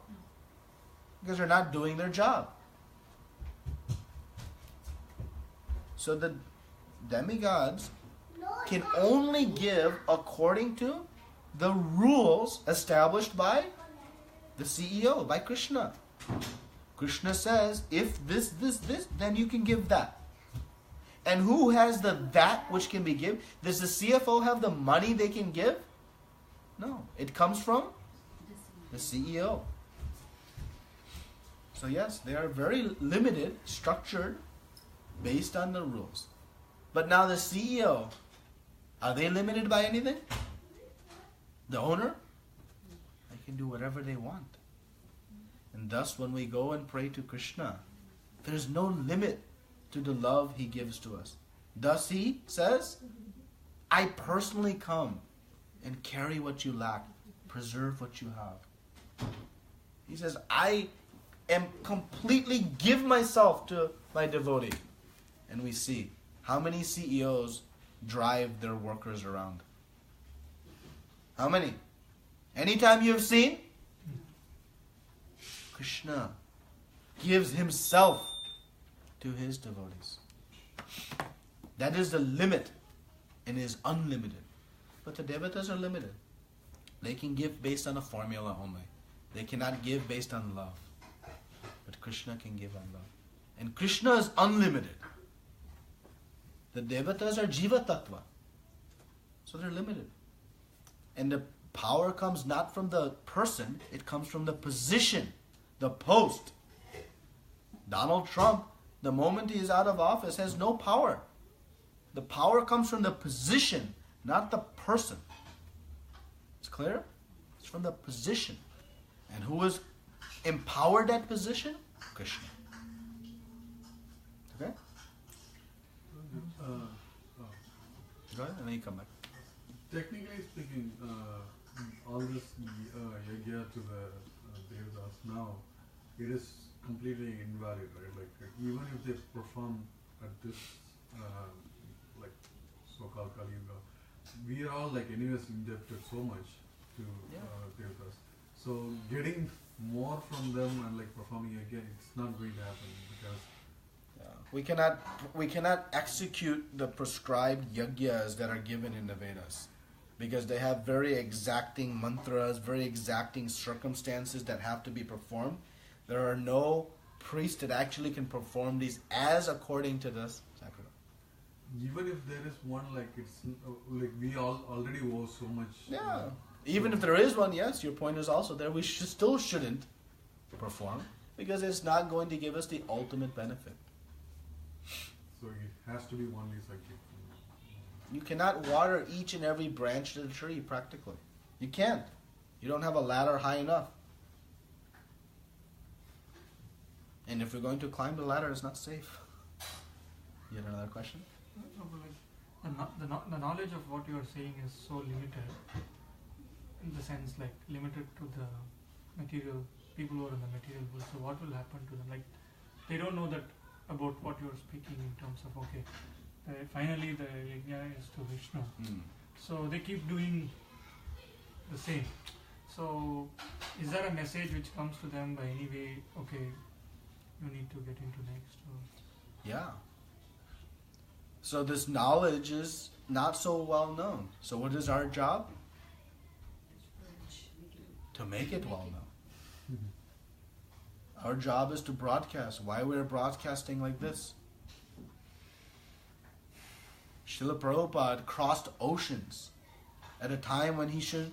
because they're not doing their job. So the demigods can only give according to the rules established by the CEO, by Krishna. Krishna says, if this, then you can give that. And who has that which can be given? Does the CFO have the money they can give? No. It comes from the CEO. So yes, they are very limited, structured, based on the rules. But now the CEO, are they limited by anything? The owner? They can do whatever they want. And thus when we go and pray to Krishna, there's no limit to the love He gives to us. Thus He says, I personally come and carry what you lack. Preserve what you have. He says, I am completely give myself to my devotee. And we see how many CEOs drive their workers around. How many? Anytime you have seen, Krishna gives himself to his devotees. That is the limit and is unlimited. But the devatas are limited. They can give based on a formula only. They cannot give based on love. But Krishna can give on love. And Krishna is unlimited. The devatas are jiva tattva. So they're limited. And the power comes not from the person, it comes from the position, the post. Donald Trump, the moment he is out of office, has no power. The power comes from the position, not the person. It's clear? It's from the position. And who has empowered that position? Krishna. Okay? Go ahead and then you come back. Technically speaking, all this yajna to the devatas now, it is completely invalid, right? Like even if they perform at this like so-called Kali Yuga, we are all like anyways indebted so much to devatas. So getting more from them and like performing again, it's not going to happen because we cannot execute the prescribed yajnas that are given in the Vedas because they have very exacting mantras, very exacting circumstances that have to be performed. There are no priests that actually can perform these as according to this sacrament. Even if there is one, like it's like we all already owe so much. Yeah. Even if there is one, yes, your point is also there. We still shouldn't perform because it's not going to give us the ultimate benefit. So it has to be only psychic. You cannot water each and every branch of the tree practically. You can't. You don't have a ladder high enough. And if you're going to climb the ladder, it's not safe. You have another question? The knowledge of what you are saying is so limited, in the sense like limited to the material, people who are in the material world. So what will happen to them? Like they don't know that about what you are speaking in terms of, okay, finally the yajna is to Vishnu. So they keep doing the same. So is there a message which comes to them by any way, okay, you need to get into next? Or? Yeah. So this knowledge is not so well known. So what is our job? To make it well known. Our job is to broadcast. Why we're broadcasting like this? Srila Prabhupada crossed oceans at a time when he should,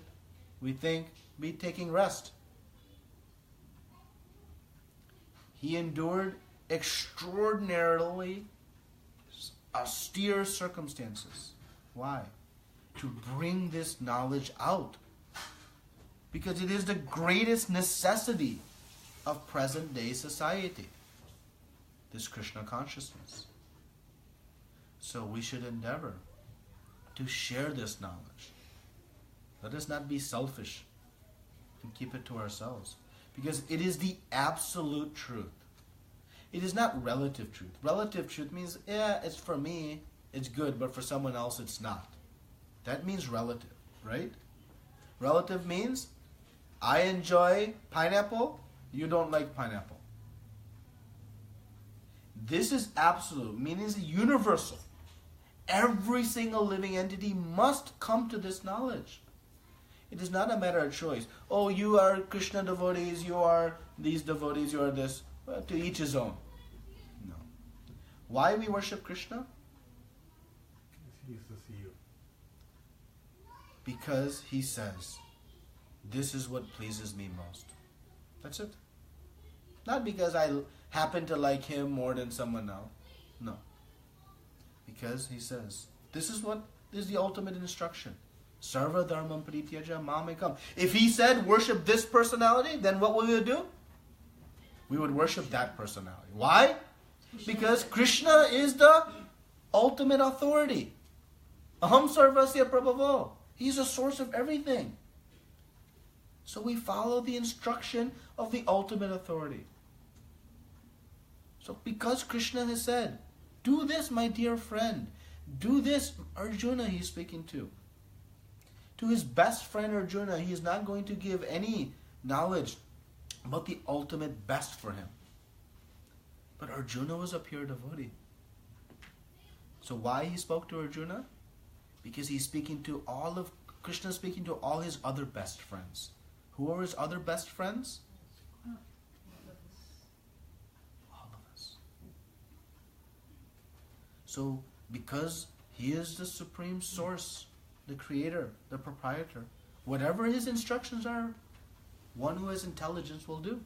we think, be taking rest. He endured extraordinarily austere circumstances. Why? To bring this knowledge out. Because it is the greatest necessity of present day society. This Krishna consciousness. So we should endeavor to share this knowledge. Let us not be selfish and keep it to ourselves. Because it is the absolute truth. It is not relative truth. Relative truth means, yeah, it's for me, it's good, but for someone else it's not. That means relative, right? Relative means, I enjoy pineapple, you don't like pineapple. This is absolute, meaning it's universal. Every single living entity must come to this knowledge. It is not a matter of choice. Oh, you are Krishna devotees, you are these devotees, you are this. Well, to each his own. No. Why we worship Krishna? He is the CEO. Because he says, this is what pleases me most. That's it. Not because I happen to like him more than someone else. No. Because he says, this is the ultimate instruction. Sarva dharmam parityaja mamekam. If he said worship this personality, then what would we do? We would worship that personality. Why? Because Krishna is the ultimate authority. Aham sarvasya prabhavo. He's the source of everything. So we follow the instruction of the ultimate authority. So because Krishna has said, do this, my dear friend. Do this, Arjuna he's speaking to. To his best friend Arjuna, he is not going to give any knowledge about the ultimate best for him. But Arjuna was a pure devotee. So why he spoke to Arjuna? Because he's speaking to Krishna is speaking to all his other best friends. Who are his other best friends? All of us. So because he is the supreme source, the creator, the proprietor, whatever his instructions are, one who has intelligence will do.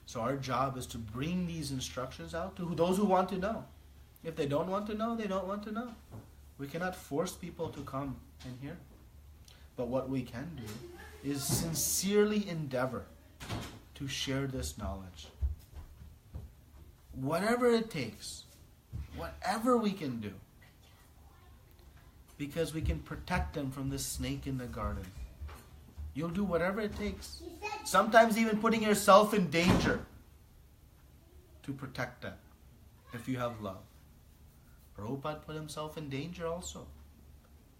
So our job is to bring these instructions out to those who want to know. If they don't want to know, they don't want to know. We cannot force people to come and hear. But what we can do is sincerely endeavor to share this knowledge. Whatever it takes, whatever we can do. Because we can protect them from this snake in the garden. You'll do whatever it takes. Sometimes even putting yourself in danger to protect them if you have love. Prabhupada put himself in danger also.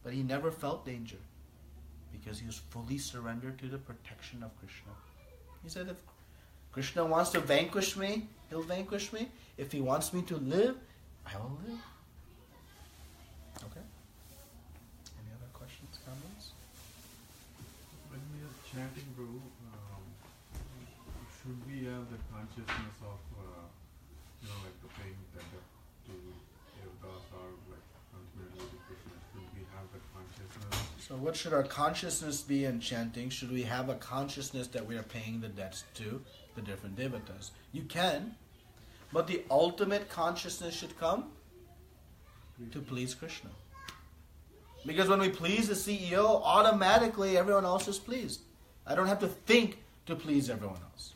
But he never felt danger because he was fully surrendered to the protection of Krishna. He said, if Krishna wants to vanquish me, he'll vanquish me. If he wants me to live, I will live. Okay? Any other questions, comments? When we are chanting, Guru, should we have the consciousness of, like the paying the debt to devadas or like ultimately to Krishna? Should we have that consciousness? So what should our consciousness be in chanting? Should we have a consciousness that we are paying the debts to the different devatas? You can, but the ultimate consciousness should come to please Krishna. Because when we please the CEO, automatically everyone else is pleased. I don't have to think to please everyone else.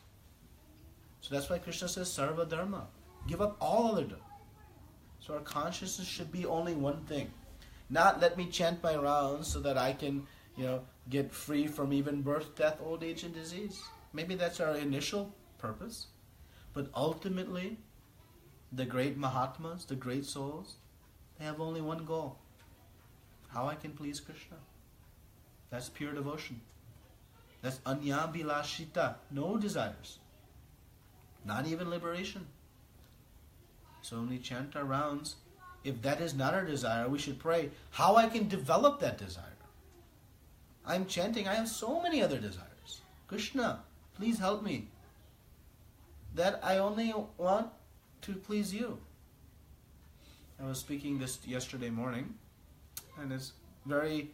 So that's why Krishna says, Sarva Dharma. Give up all other dharma. So our consciousness should be only one thing. Not let me chant my rounds so that I can, get free from even birth, death, old age, and disease. Maybe that's our initial purpose. But ultimately, the great Mahatmas, the great souls, they have only one goal. How I can please Krishna. That's pure devotion. That's anyabhilashita, no desires. Not even liberation. So when we chant our rounds, if that is not our desire, we should pray how I can develop that desire. I'm chanting, I have so many other desires. Krishna, please help me. That I only want to please you. I was speaking this yesterday morning, and it's very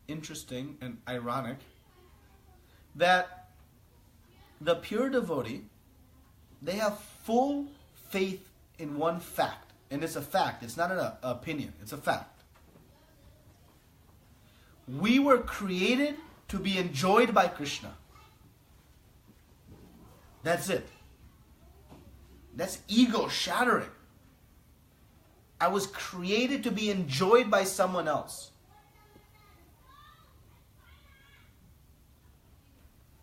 interesting and ironic that the pure devotee, they have full faith in one fact. And it's a fact. It's not an opinion. It's a fact. We were created to be enjoyed by Krishna. That's it. That's ego shattering. I was created to be enjoyed by someone else.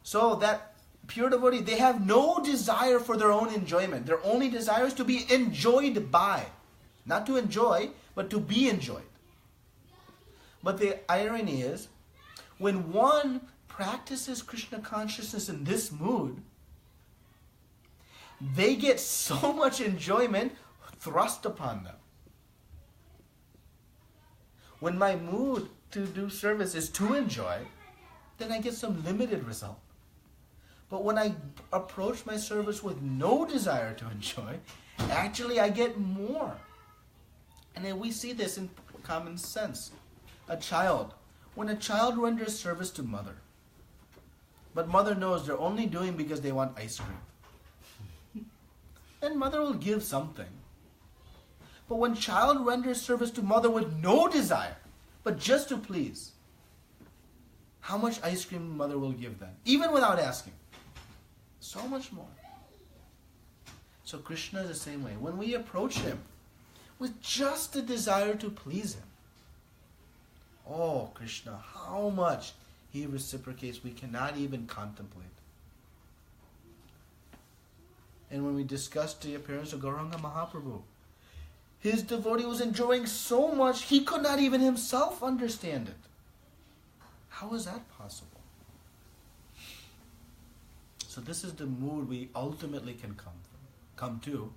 So that pure devotee, they have no desire for their own enjoyment. Their only desire is to be enjoyed by. Not to enjoy, but to be enjoyed. But the irony is, when one practices Krishna consciousness in this mood, they get so much enjoyment thrust upon them. When my mood to do service is to enjoy, then I get some limited result. But when I approach my service with no desire to enjoy, actually I get more. And then we see this in common sense. A child. When a child renders service to mother, but mother knows they're only doing because they want ice cream, then mother will give something. But when child renders service to mother with no desire, but just to please, how much ice cream mother will give them, even without asking? So much more. So Krishna is the same way. When we approach him with just the desire to please him, Oh, Krishna, how much He reciprocates, we cannot even contemplate. And when we discussed the appearance of Gauranga Mahaprabhu, his devotee was enjoying so much, he could not even himself understand it. How is that possible? So this is the mood we ultimately can come to,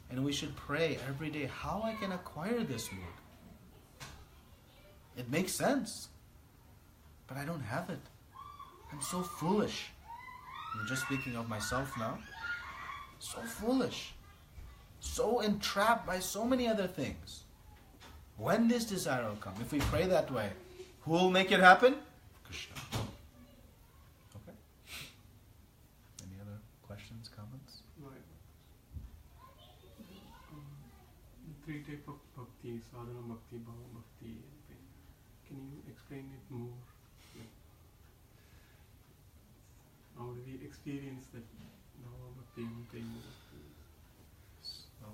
and we should pray every day how I can acquire this mood. It makes sense, but I don't have it. I'm so foolish. I'm just speaking of myself now. So foolish. So entrapped by so many other things. When this desire will come, if we pray that way, who will make it happen? Krishna. Okay? Any other questions, comments? Right. Three types of bhakti, sadhana bhakti, bhava bhakti, and prema. Can you explain it more? Like, how do we experience that bhava bhakti and prema bhakti? So,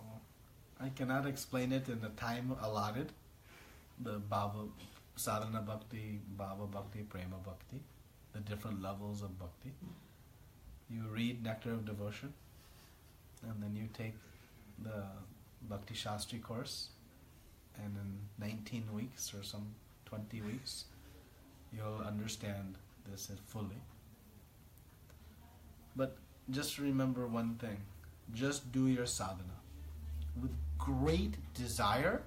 I cannot explain it in the time allotted. The bhava, sadhana bhakti, bhava bhakti, prema bhakti, the different levels of bhakti. You read Nectar of Devotion, and then you take the Bhakti Shastri course, and in 19 weeks or some 20 weeks, you'll understand this fully. But just remember one thing, just do your sadhana with great desire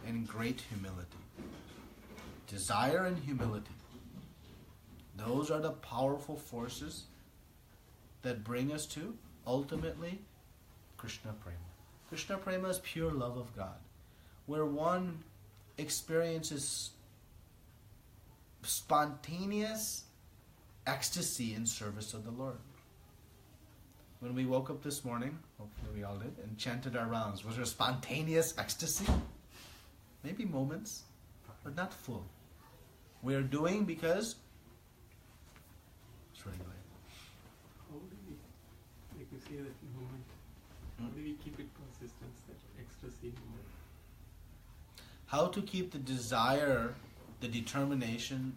and great humility. Desire and humility. Those are the powerful forces that bring us to, ultimately, Krishna Prema. Krishna Prema is pure love of God, where one experiences spontaneous ecstasy in service of the Lord. When we woke up this morning, hopefully we all did, and chanted our rounds, was there spontaneous ecstasy? Maybe moments, but not full. We are doing because it's regular. How do we, like you say that moment, how do we keep it consistent, that ecstasy moment? How to keep the desire, the determination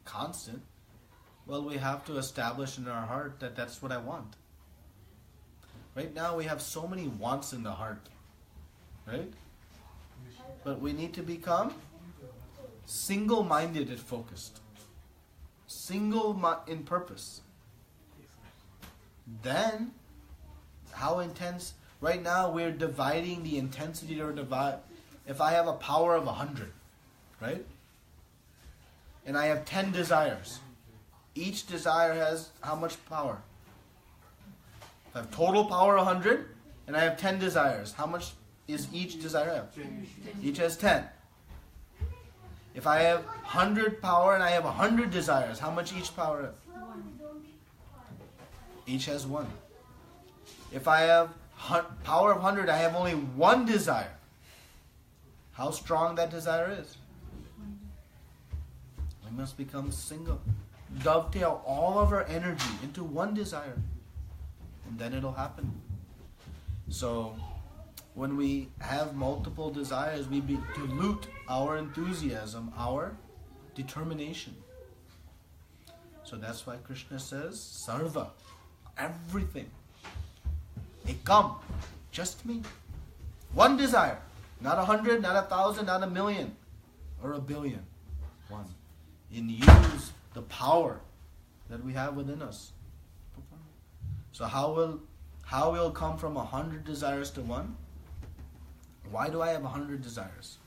constant? Well, we have to establish in our heart that that's what I want. Right now we have so many wants in the heart, right? But we need to become single-minded and focused. In purpose. Then, how intense? Right now we're dividing the intensity or divide. If I have a power of 100, right? And I have 10 desires. Each desire has how much power? If I have total power 100 and I have 10 desires, how much is each desire have? Each has 10. If I have 100 power and I have 100 desires, how much each power have? Each has 1. If I have power of 100, I have only 1 desire. How strong that desire is? We must become single. Dovetail all of our energy into one desire, and then it'll happen. So when we have multiple desires, we dilute our enthusiasm, our determination. So that's why Krishna says, Sarva, everything. Ekam, just me. One desire. Not 100, not 1,000, not 1,000,000, or 1,000,000,000. One. And use the power that we have within us. So how will come from 100 desires to 1? Why do I have 100 desires?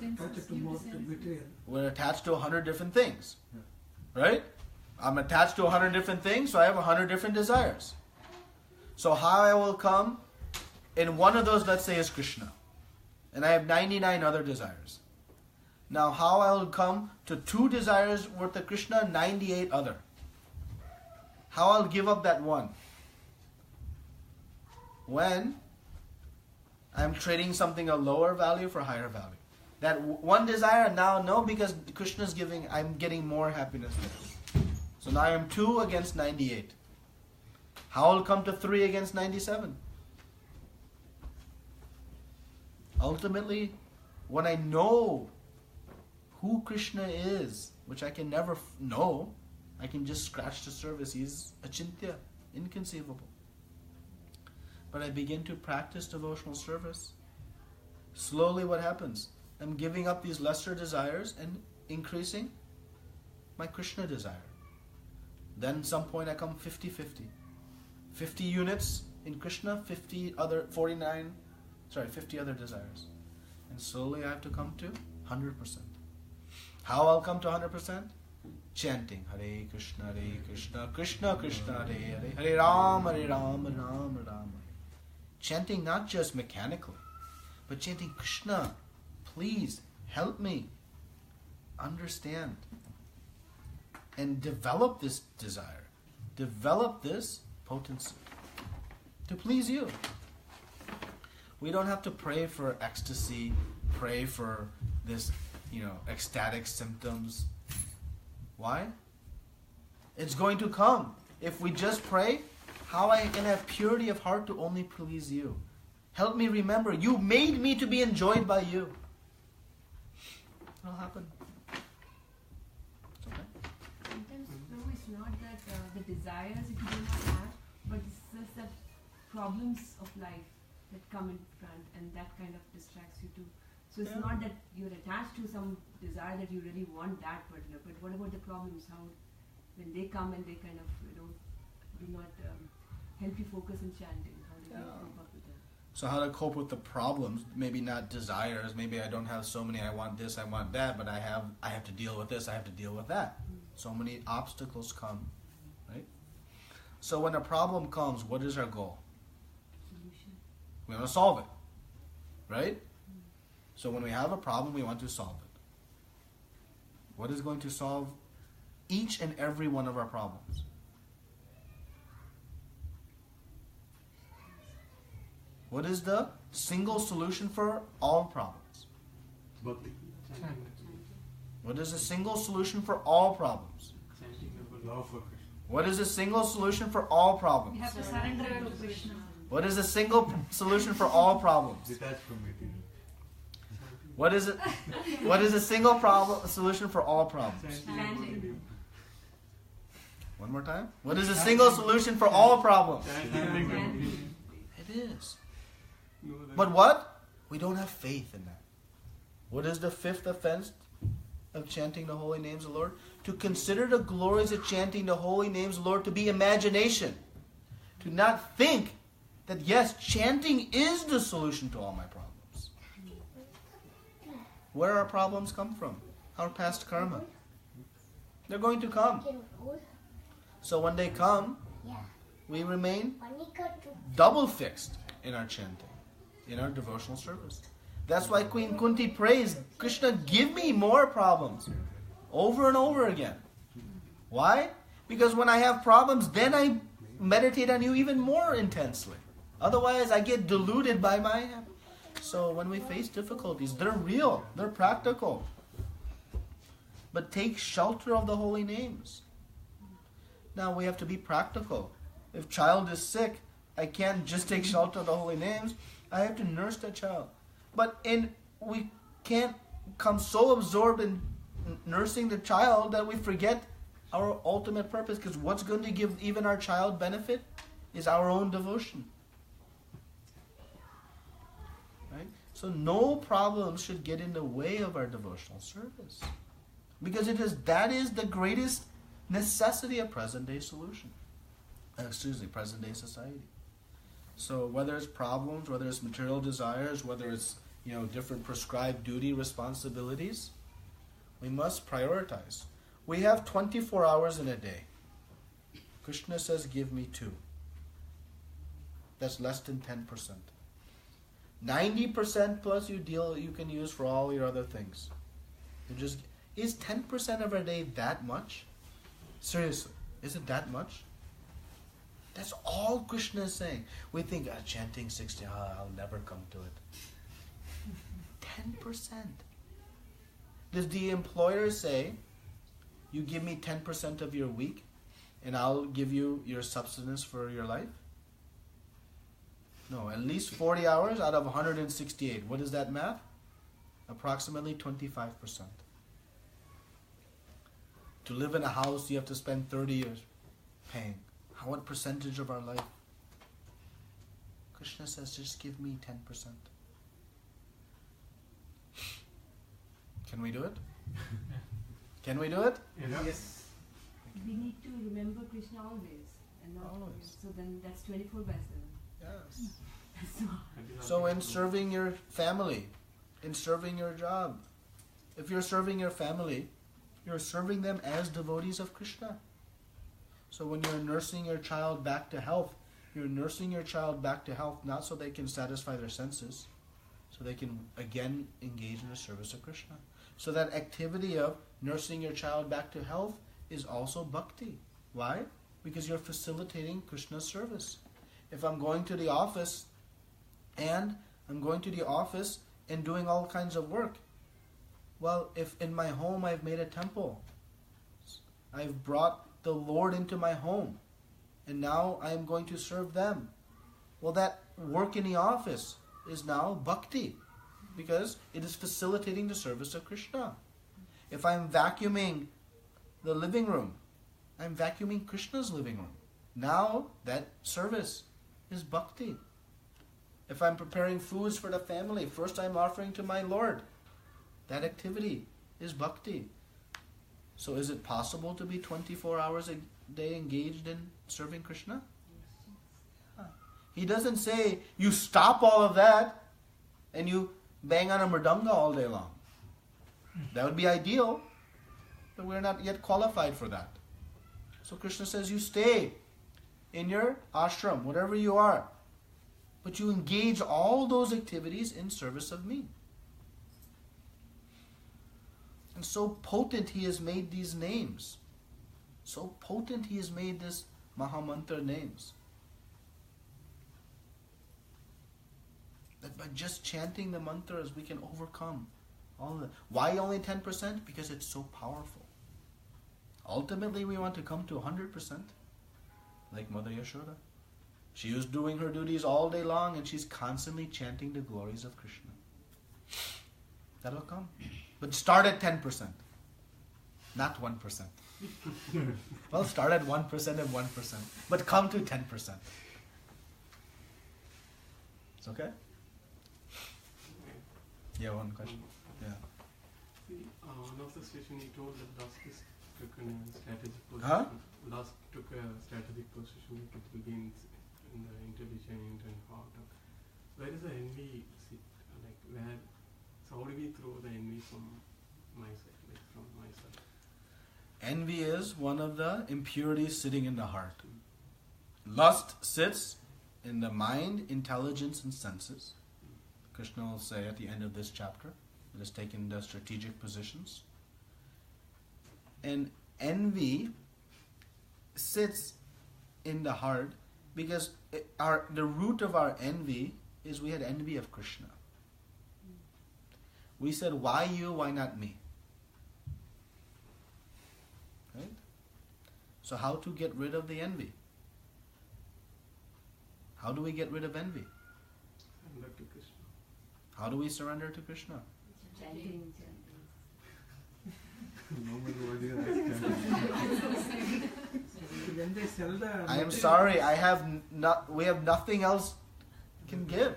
Attached to more material. We're attached to 100 different things. Right? I'm attached to 100 different things, so I have 100 different desires. So how I will come in one of those, let's say, is Krishna. And I have 99 other desires. Now how I will come to 2 desires worth of Krishna, 98 other. How I'll give up that one? When I'm trading something a lower value for higher value. That one desire now, no, because Krishna's giving, I'm getting more happiness there. So now I am 2 against 98. How I'll come to 3 against 97? Ultimately, when I know who Krishna is, which I can never know, I can just scratch the surface. He's achintya, inconceivable. But I begin to practice devotional service. Slowly what happens? I'm giving up these lesser desires and increasing my Krishna desire. Then some point I come 50-50. 50 units in Krishna, 50 other desires. And slowly I have to come to 100%. How I'll come to 100%? Chanting Hare Krishna, Krishna Krishna, Hare Hare, Hare Ram, Ram Ram. Chanting not just mechanically, but chanting Krishna, please help me understand and develop this desire, develop this potency to please you. We don't have to pray for ecstasy, pray for this, ecstatic symptoms. Why? It's going to come. If we just pray, how I can have purity of heart to only please you. Help me remember, you made me to be enjoyed by you. It'll happen. It's okay. Sometimes, Prabhu, it's not that the desires you do not have, but it's just that problems of life that come in front, and that kind of distracts you too. So it's not that you're attached to some desire that you really want that particular, but what about the problems? How, when they come and they kind of, do not help you focus in chanting, how do you cope up with that? So how to cope with the problems? Maybe not desires. Maybe I don't have so many. I want this. I want that. But I have to deal with this. I have to deal with that. So many obstacles come, right? So when a problem comes, what is our goal? Solution. We want to solve it, right? So when we have a problem, we want to solve it. What is going to solve each and every one of our problems? What is the single solution for all problems? Bhakti. What is the single solution for all problems? Love for Krishna. What is the single solution for all problems? We have to surrender to Krishna. What is the single solution for all problems? Detached from material. What is it? What is a single solution for all problems? Chanting. One more time. What is a single solution for all problems? Chanting. It is. But what? We don't have faith in that. What is the fifth offense of chanting the holy names of the Lord? To consider the glories of chanting the holy names of the Lord to be imagination. To not think that yes, chanting is the solution to all my problems. Where our problems come from? Our past karma. They're going to come. So when they come, we remain double fixed in our chanting, in our devotional service. That's why Queen Kunti prays, Krishna, give me more problems. Over and over again. Why? Because when I have problems, then I meditate on you even more intensely. Otherwise, I get deluded by my... So when we face difficulties, they're real, they're practical. But take shelter of the holy names. Now we have to be practical. If child is sick, I can't just take shelter of the holy names. I have to nurse that child. But we can't come so absorbed in nursing the child that we forget our ultimate purpose. Because what's going to give even our child benefit is our own devotion. Right? So no problems should get in the way of our devotional service. Because that is the greatest necessity of present-day solution. Present-day society. So whether it's problems, whether it's material desires, whether it's different prescribed duty responsibilities, we must prioritize. We have 24 hours in a day. Krishna says, give me 2. That's less than 10%. 90% plus you can use for all your other things. Is 10% of our day that much? Seriously, is it that much? That's all Krishna is saying. We think, chanting 60, I'll never come to it. 10%. Does the employer say, you give me 10% of your week and I'll give you your subsistence for your life? No, at least 40 hours out of 168. What is that math? Approximately 25%. To live in a house, you have to spend 30 years paying. What percentage of our life? Krishna says, just give me 10%. Can we do it? Can we do it? Yes. We need to remember Krishna always. And not Always. So then that's 24/7. Yes. That's not. So in serving your family, in serving your job, if you're serving your family, you're serving them as devotees of Krishna. So when you're nursing your child back to health, you're nursing your child back to health not so they can satisfy their senses, so they can again engage in the service of Krishna. So that activity of nursing your child back to health is also bhakti. Why? Because you're facilitating Krishna's service. If I'm going to the office and doing all kinds of work, well, if in my home I've made a temple, I've brought the Lord into my home, and now I am going to serve them. Well, that work in the office is now bhakti, because it is facilitating the service of Krishna. If I'm vacuuming the living room, I'm vacuuming Krishna's living room. Now that service is bhakti. If I'm preparing foods for the family, first I'm offering to my Lord. That activity is bhakti. So is it possible to be 24 hours a day engaged in serving Krishna? Yeah. He doesn't say you stop all of that and you bang on a mridanga all day long. That would be ideal, but we're not yet qualified for that. So Krishna says you stay in your ashram, whatever you are, but you engage all those activities in service of me. And so potent he has made these names. So potent he has made this Mahamantra names. That by just chanting the mantras we can overcome all of that. Why only 10%? Because it's so powerful. Ultimately we want to come to 100%. Like Mother Yashoda. She was doing her duties all day long and she's constantly chanting the glories of Krishna. That'll come. But start at 10%. Not 1%. Well, start at 1% and 1%. But come to 10%. It's okay? Yeah, one question. Yeah. One of the sessions he told that Daskis took a strategic position. Huh? Dask took a strategic position. It will be in the intelligent and heart. Where is the envy sit? Like where? So how do we throw the envy from myself? Like from myself? Envy is one of the impurities sitting in the heart. Lust sits in the mind, intelligence, and senses. Krishna will say at the end of this chapter, it has taken the strategic positions. And envy sits in the heart because the root of our envy is we had envy of Krishna. We said, why you, why not me? Right? So how to get rid of the envy? How do we get rid of envy? Surrender to Krishna. How do we surrender to Krishna? Chanting. No matter what you are, When they sell the I am sorry, we have nothing else can give.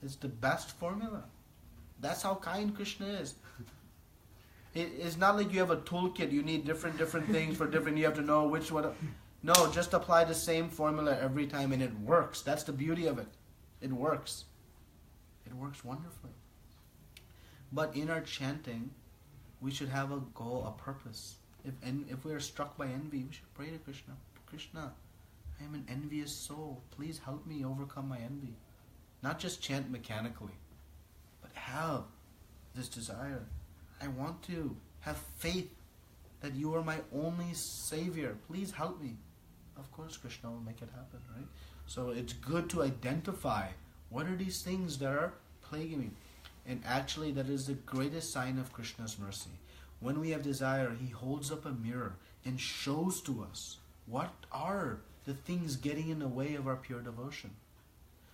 It's the best formula. That's how kind Krishna is. It's not like you have a toolkit, you need different things for different, you have to know which one. No, just apply the same formula every time and it works. That's the beauty of it. It works. It works wonderfully. But in our chanting, we should have a goal, a purpose. If we are struck by envy, we should pray to Krishna. Krishna, I am an envious soul. Please help me overcome my envy. Not just chant mechanically, but have this desire. I want to have faith that you are my only savior. Please help me. Of course, Krishna will make it happen, right? So it's good to identify what are these things that are plaguing me. And actually, that is the greatest sign of Krishna's mercy. When we have desire, he holds up a mirror and shows to us what are the things getting in the way of our pure devotion.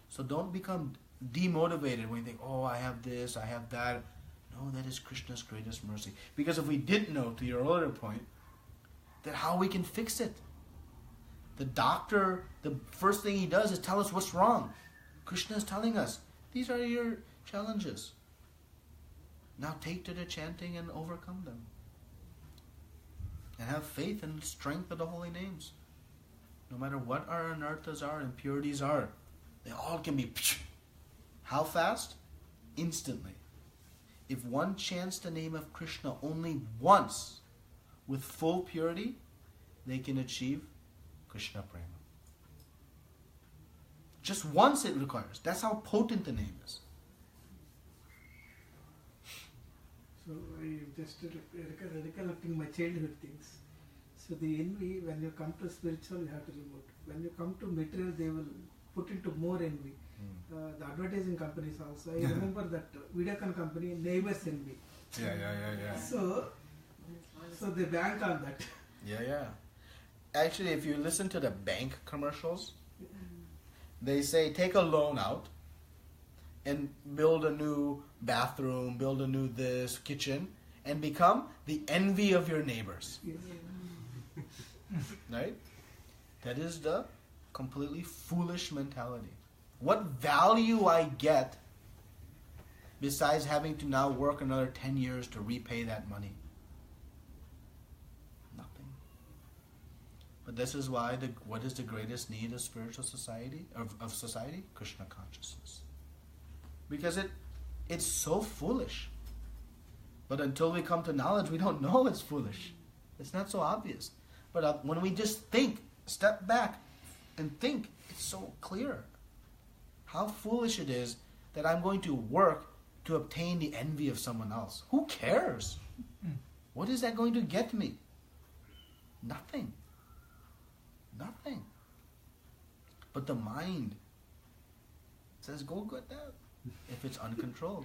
So don't become demotivated when you think, oh, I have this, I have that. No, that is Krishna's greatest mercy. Because if we did know, to your earlier point, that how we can fix it. The doctor, the first thing he does is tell us what's wrong. Krishna is telling us, these are your challenges. Now take to the chanting and overcome them. And have faith and strength of the holy names. No matter what our anarthas are, impurities are, they all can be... How fast? Instantly. If one chants the name of Krishna only once with full purity, they can achieve Krishna Prema. Just once it requires. That's how potent the name is. So I just recollecting my childhood things. So the envy, when you come to spiritual, you have to remove. When you come to material, they will put into more envy. The advertising companies also. I remember that Vidyakan company, neighbors envy. Yeah. So they bank on that. Yeah. Actually, if you listen to the bank commercials, they say take a loan out and build a new bathroom, build a new this, kitchen, and become the envy of your neighbors. Yes. Right? That is the completely foolish mentality. What value I get besides having to now work another 10 years to repay that money? Nothing. But this is why what is the greatest need of spiritual society, of society? Krishna consciousness. Because it's so foolish. But until we come to knowledge, we don't know it's foolish. It's not so obvious. But when we just think, step back and think, it's so clear how foolish it is that I'm going to work to obtain the envy of someone else. Who cares? What is that going to get me? Nothing. Nothing. But the mind says, go get that if it's uncontrolled.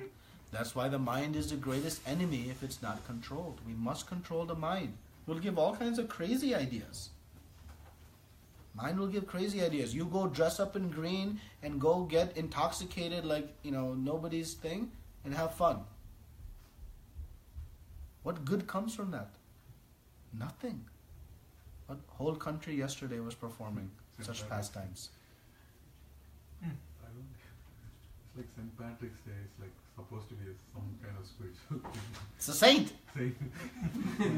That's why the mind is the greatest enemy if it's not controlled. We must control the mind. It will give all kinds of crazy ideas. Mind will give crazy ideas. You go dress up in green and go get intoxicated like, nobody's thing and have fun. What good comes from that? Nothing. What whole country yesterday was performing such pastimes. I don't. It's like St. Patrick's Day. It's like supposed to be some kind of spiritual thing. It's a saint.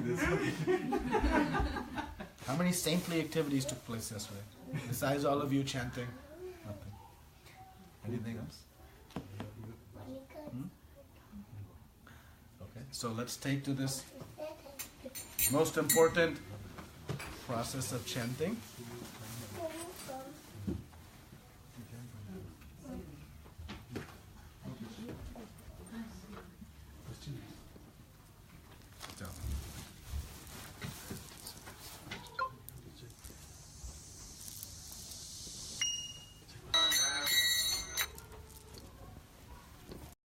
This- How many saintly activities took place yesterday? Besides all of you chanting? Nothing. Anything else? Okay, so let's take to this most important process of chanting.